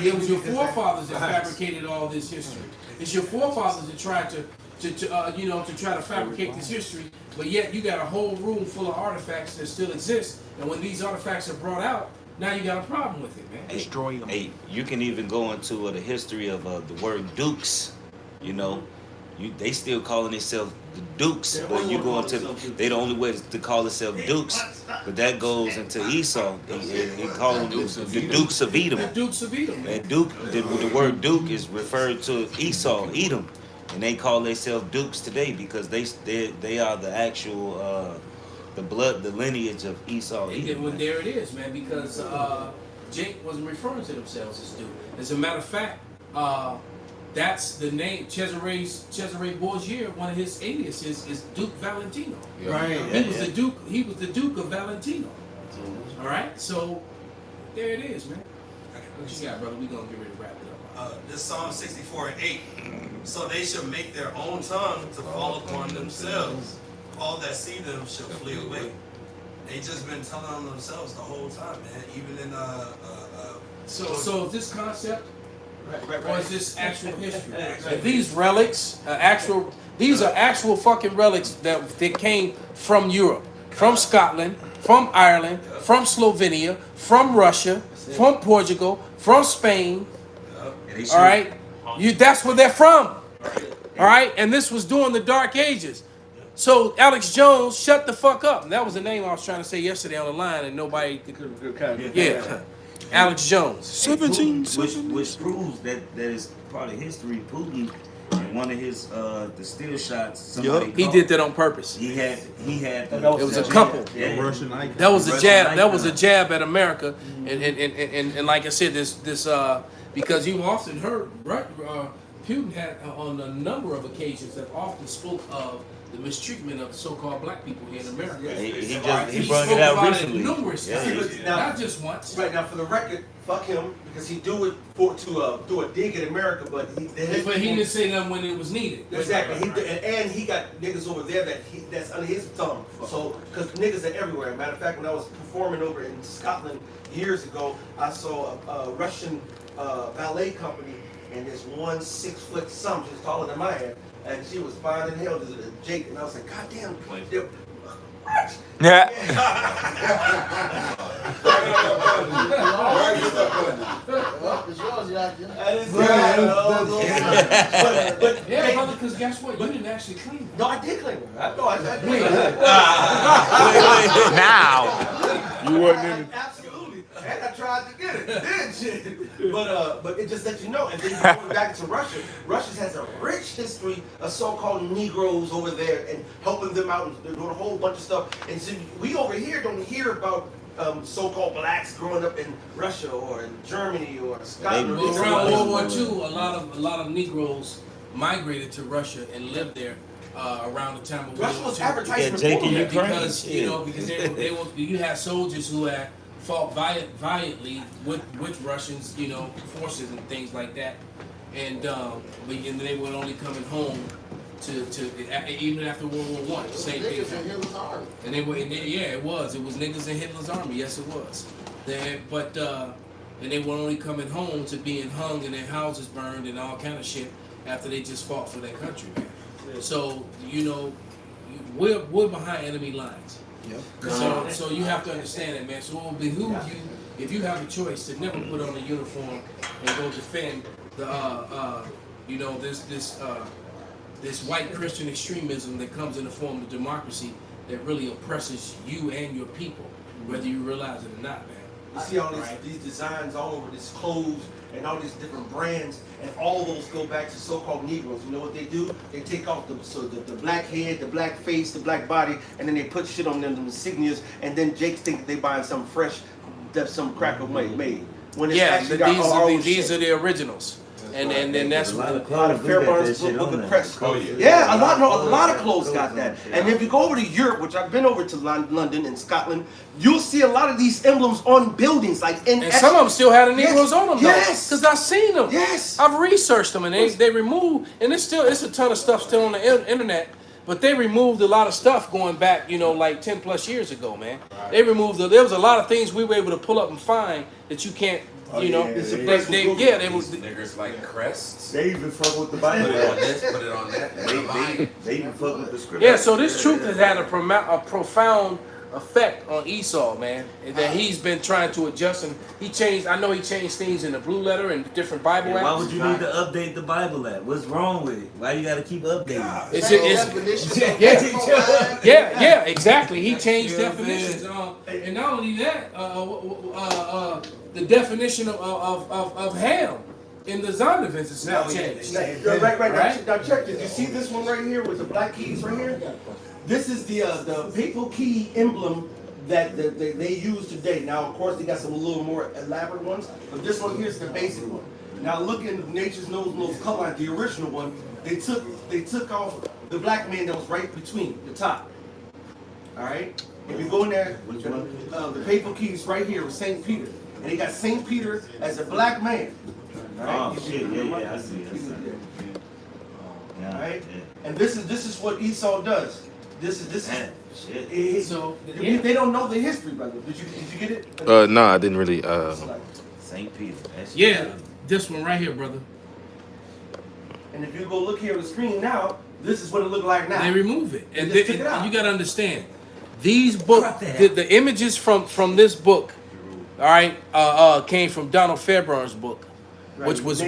It was your forefathers that fabricated all this history. It's your forefathers that tried to try to fabricate this history. But yet you got a whole room full of artifacts that still exist. And when these artifacts are brought out, now you got a problem with it, man. Destroy them. Hey, you can even go into the history of the word dukes. They still calling themselves the dukes, but you go into they the only way to call themselves dukes. But that goes into Esau. They call them the dukes of Edom. The dukes of Edom. And the word duke is referred to Esau, Edom, and they call themselves dukes today because they are the actual the lineage of Esau. Edom. Well, there it is, man. Because Jake wasn't referring to themselves as duke. As a matter of fact, that's the name. Cesare Borgia, one of his aliases is Duke Valentino. Yeah. Right. He was the Duke. He was the Duke of Valentino. All right. So there it is, man. What you got, brother? We gonna get ready to wrap it up. This Psalm 64:8. So they shall make their own tongue to fall upon themselves. All that see them shall flee away. They just been telling on themselves the whole time, man. Even in So is this concept? Right. Or is this actual history? These relics, these are actual fucking relics that came from Europe, from Scotland, from Ireland, from Slovenia, from Russia, from Portugal, from Spain. All right, that's where they're from. All right, and this was during the Dark Ages. So Alex Jones, shut the fuck up. And that was the name I was trying to say yesterday on the line, and nobody could. Yeah. Alex Jones. Which proves that is part of history. Putin, in one of his the still shots, he did that on purpose. He had. It was a couple. Russian icon. That was a jab. That was a jab at America. And like I said, this because you often heard Putin had on a number of occasions have often spoke of the mistreatment of so-called black people here in America. He brought it out recently. Numerous times, not just once. Right now, for the record, fuck him because he do it to do a dig at America, but he didn't say nothing when it was needed. Exactly, and he got niggas over there that's under his thumb. So, because niggas are everywhere. Matter of fact, when I was performing over in Scotland years ago, I saw a Russian ballet company, and there's one 6 foot something, she's taller than my head. And she was fine in hell, this is a Jake, and I was like, God damn, what? Yeah. Yeah, brother, because guess what? You didn't actually claim it. No, I did claim it. I Now. You wasn't in. Absolutely. And I tried to get it. Did shit. But it just lets you know. And then going back to Russia, Russia has a rich history of so-called Negroes over there and helping them out and doing a whole bunch of stuff. And so we over here don't hear about so-called blacks growing up in Russia or in Germany or Scotland. They- or Well, around Well, World War II, a lot of Negroes migrated to Russia and lived there around the time of World Russia War was II. advertising Yeah, Jake for and them. Ukraine. Because because they were, you had soldiers who had fought valiantly with Russians, forces and things like that, and they were only coming home to even after World War I. Same thing. Niggas in Hitler's army. And it was niggas in Hitler's army. Yes, it was. And they were only coming home to being hung and their houses burned and all kind of shit after they just fought for their country, man. So we're behind enemy lines. Yep. So you have to understand that, man. So it will behoove you, if you have a choice, to never put on a uniform and go defend this white Christian extremism that comes in the form of democracy that really oppresses you and your people, whether you realize it or not, man. You see all these designs all over these clothes and all these different brands, and all those go back to so-called Negroes. You know what they do? They take off the black head, the black face, the black body, and then they put shit on them insignias, and then Jakes think they buying some fresh, that some cracker made. When it's actually got our own these shit. are the originals. And then that's A lot of A lot of clothes got that Fairbairn's shit book on of there. press. Oh, yeah. Yeah, a lot of clothes got that. And if you go over to Europe, which I've been over to London and Scotland, you'll see a lot of these emblems on buildings, like in. and some of them still have the Negroes Yes. on them, Yes. because I've seen them. Yes. I've researched them, and they remove, and it's a ton of stuff still on the internet, but they removed a lot of stuff going back, like 10 plus years ago, man. They removed, there was a lot of things we were able to pull up and find that you can't, they was. Niggas like crests. They even fuck with the Put Bible. it on this, put it on that. They even fuck with the scripture. Yeah, so this truth has had a profound effect on Esau, man. That he's been trying to adjust, and he changed things in the Blue Letter and different Bible Why apps. would you need to update the Bible app? What's wrong with it? Why you gotta keep updating? Yeah, exactly. He changed Yeah, definitions, and not only that, the definition of ham in the Zondervan's is now changed. Right. Now check this. You see this one right here with the black keys right here? This is the papal key emblem that they use today. Now, of course, they got some a little more elaborate ones, but this one here is the basic one. Now, look in Nature's Most Color Line, the original one. They took off the black man that was right between the top. All right. If you go in there, the papal keys right here with Saint Peter, and they got Saint Peter as a black man. All right. Oh shit, yeah, I see. All right. And this is what Esau does. This is shit. So they don't know the history, brother. Did you get it? No, I didn't really. Saint Peter. Yeah, this one right here, brother. And if you go look here on the screen now, this is what it looked like now. They remove it, and just took it out. you got to understand, these books, the images from this book, all right, came from Donald Fairbairn's book, which was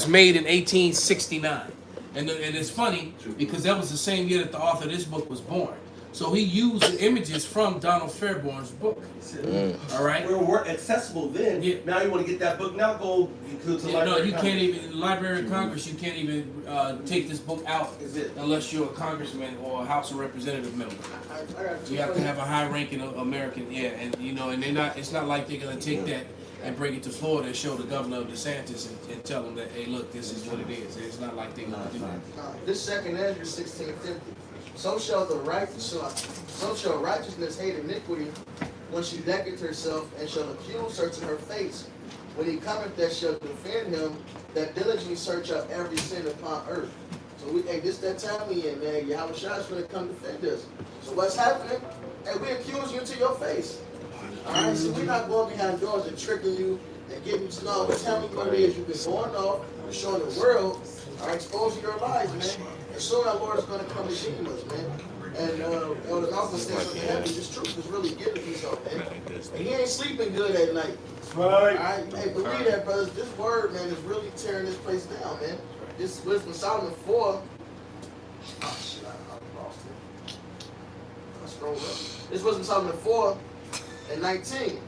made in 1869. And it's funny because that was the same year that the author of this book was born. So he used the images from Donald Fairbairn's book. All right. We were accessible then. Yeah. Now you want to get that book now? Go to the No, Library you of can't Congress. even. Library of Congress, you can't even take this book out unless you're a congressman or a House of Representative member. You have to have a high-ranking American, and and they're not. It's not like they're gonna take that and bring it to Florida and show the governor of DeSantis and tell him that, hey, look, this is what it is. It's not like they're gonna do that. This second Ezra 16:50. So shall righteousness hate iniquity when she decketh herself, and shall accuse her to her face. When he cometh that shall defend him, that diligently search out every sin upon earth. So this that time we in, man. Yahweh Shai's gonna come defend us. So what's happening? Hey, we accuse you to your face. Alright, so we're not going behind doors and tricking you and getting you to know. We're telling you what it is. You've been going off, we're showing the world, exposing your lies, man. And soon our Lord is going to come redeem us, man. And Elder Malcolm says something heavy. This truth is really getting himself, man. And he ain't sleeping good at night. Right. Alright, hey, believe that, brothers. This word, man, is really tearing this place down, man. This Wisdom Solomon 4. Oh shit, I lost it. I scrolled up. This Wisdom Solomon 4 and 19.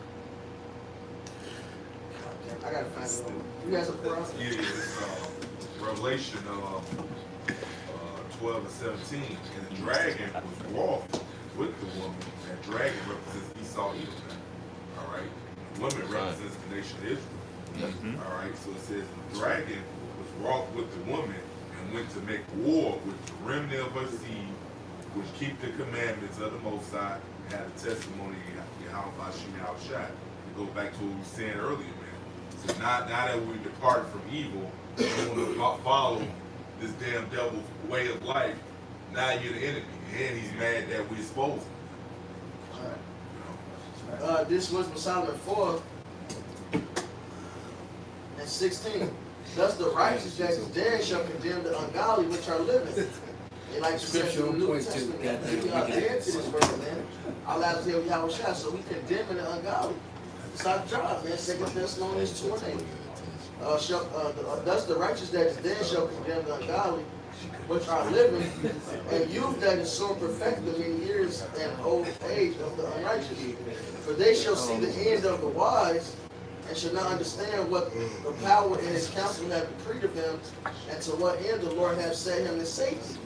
I gotta find it. You guys have a Yeah, it's Revelation 12 and 17. And the dragon was wroth with the woman. That dragon represents Esau, Edom. women represents the nation of Israel. All right, so it says the dragon was wroth with the woman and went to make war with the remnant of her seed, which keep the commandments of the Most High, and had a testimony in Yahweh Shai. It goes back to what we were saying earlier, man. So now that we departed from evil, we want to follow this damn devil's way of life. Now you're the enemy, and he's mad that we expose him. This was Solomon 4 and 16. Thus the righteous that is dead shall condemn the ungodly which are living. They like to say in the New Testament, we are dead to this world, man. Allah has tell Yahweh Shai, so we condemning the ungodly. It's our job, man. 2 Thessalonians 2 and 8. Thus the righteous that is dead shall condemn the ungodly which are living, and youth that is soon perfected in years and old age of the unrighteous. For they shall see the end of the wise, and shall not understand what the power in his counsel have decreed of him, and to what end the Lord hath set him in safety.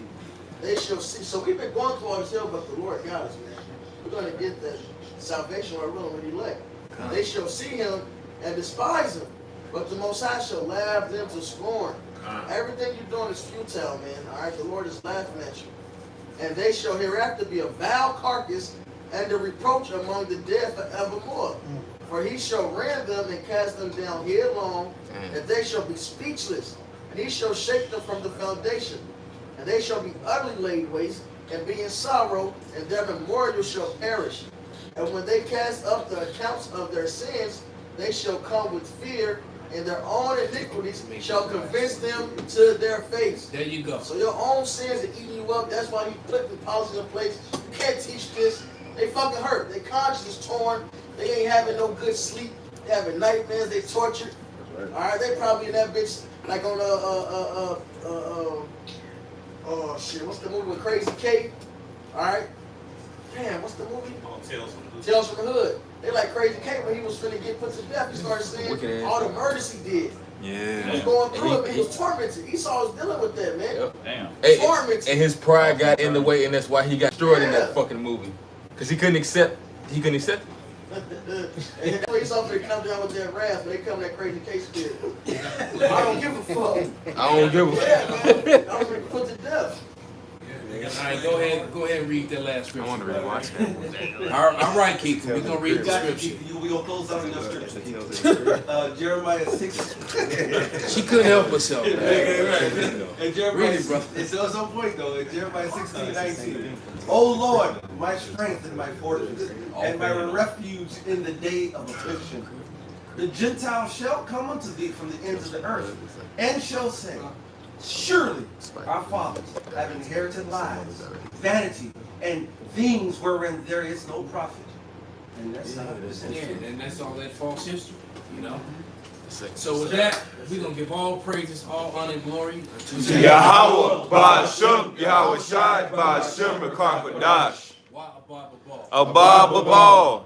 They shall see. So we've been going through all this hill, but the Lord got us, man. We're going to get the salvation we're willing with elect. They shall see him and despise him, but the Most High shall laugh them to scorn. Everything you're doing is futile, man. All right, the Lord is laughing at you. And they shall hereafter be a vile carcass and a reproach among the dead forevermore. For he shall rend them and cast them down headlong, and they shall be speechless. And he shall shake them from the foundation. And they shall be utterly laid waste, and be in sorrow, and their memorial shall perish. And when they cast up the accounts of their sins, they shall come with fear, and their own iniquities shall convince them to their face. There you go. So your own sins are eating you up. That's why you put the policies in place. You can't teach this. They fucking hurt. Their conscience is torn. They ain't having no good sleep. They having nightmares. They tortured. All right, they probably in that bitch like on shit. What's the movie with Crazy K? All right. Damn, what's the movie? Tales from the Hood. They like Crazy K when he was finna get put to death. He started saying all the murders he did. Yeah. He was going through it, but he was tormented. Esau was dealing with that, man. Yep. Damn. Tormented. And his pride got in the way, and that's why he got destroyed in that fucking movie. Cause he couldn't accept it. And Esau finna come down with that wrath, but they come that Crazy K spirit. I don't give a fuck. I don't give a fuck. Yeah, man. I was finna put to death. All right, go ahead and read that last scripture. I want to rewatch that. All right, Keith, we're going to read the scripture. We're going to close out in your scripture. Jeremiah 6. She couldn't help herself. And Jeremiah, Read it, bro. It's on point, though. In Jeremiah 16:19. O Lord, my strength and my fortress, and my refuge in the day of affliction. The Gentiles shall come unto thee from the ends of the earth, and shall say, surely our fathers have inherited lies, vanity, and things wherein there is no profit. And that's not and that's all that false history, you know. So with that, we're gonna give all praises, all honor and glory to Yahweh, Ba'ashem, Yahweh Shai, Ba'ashem, Mekwakadash. Abba, Abba,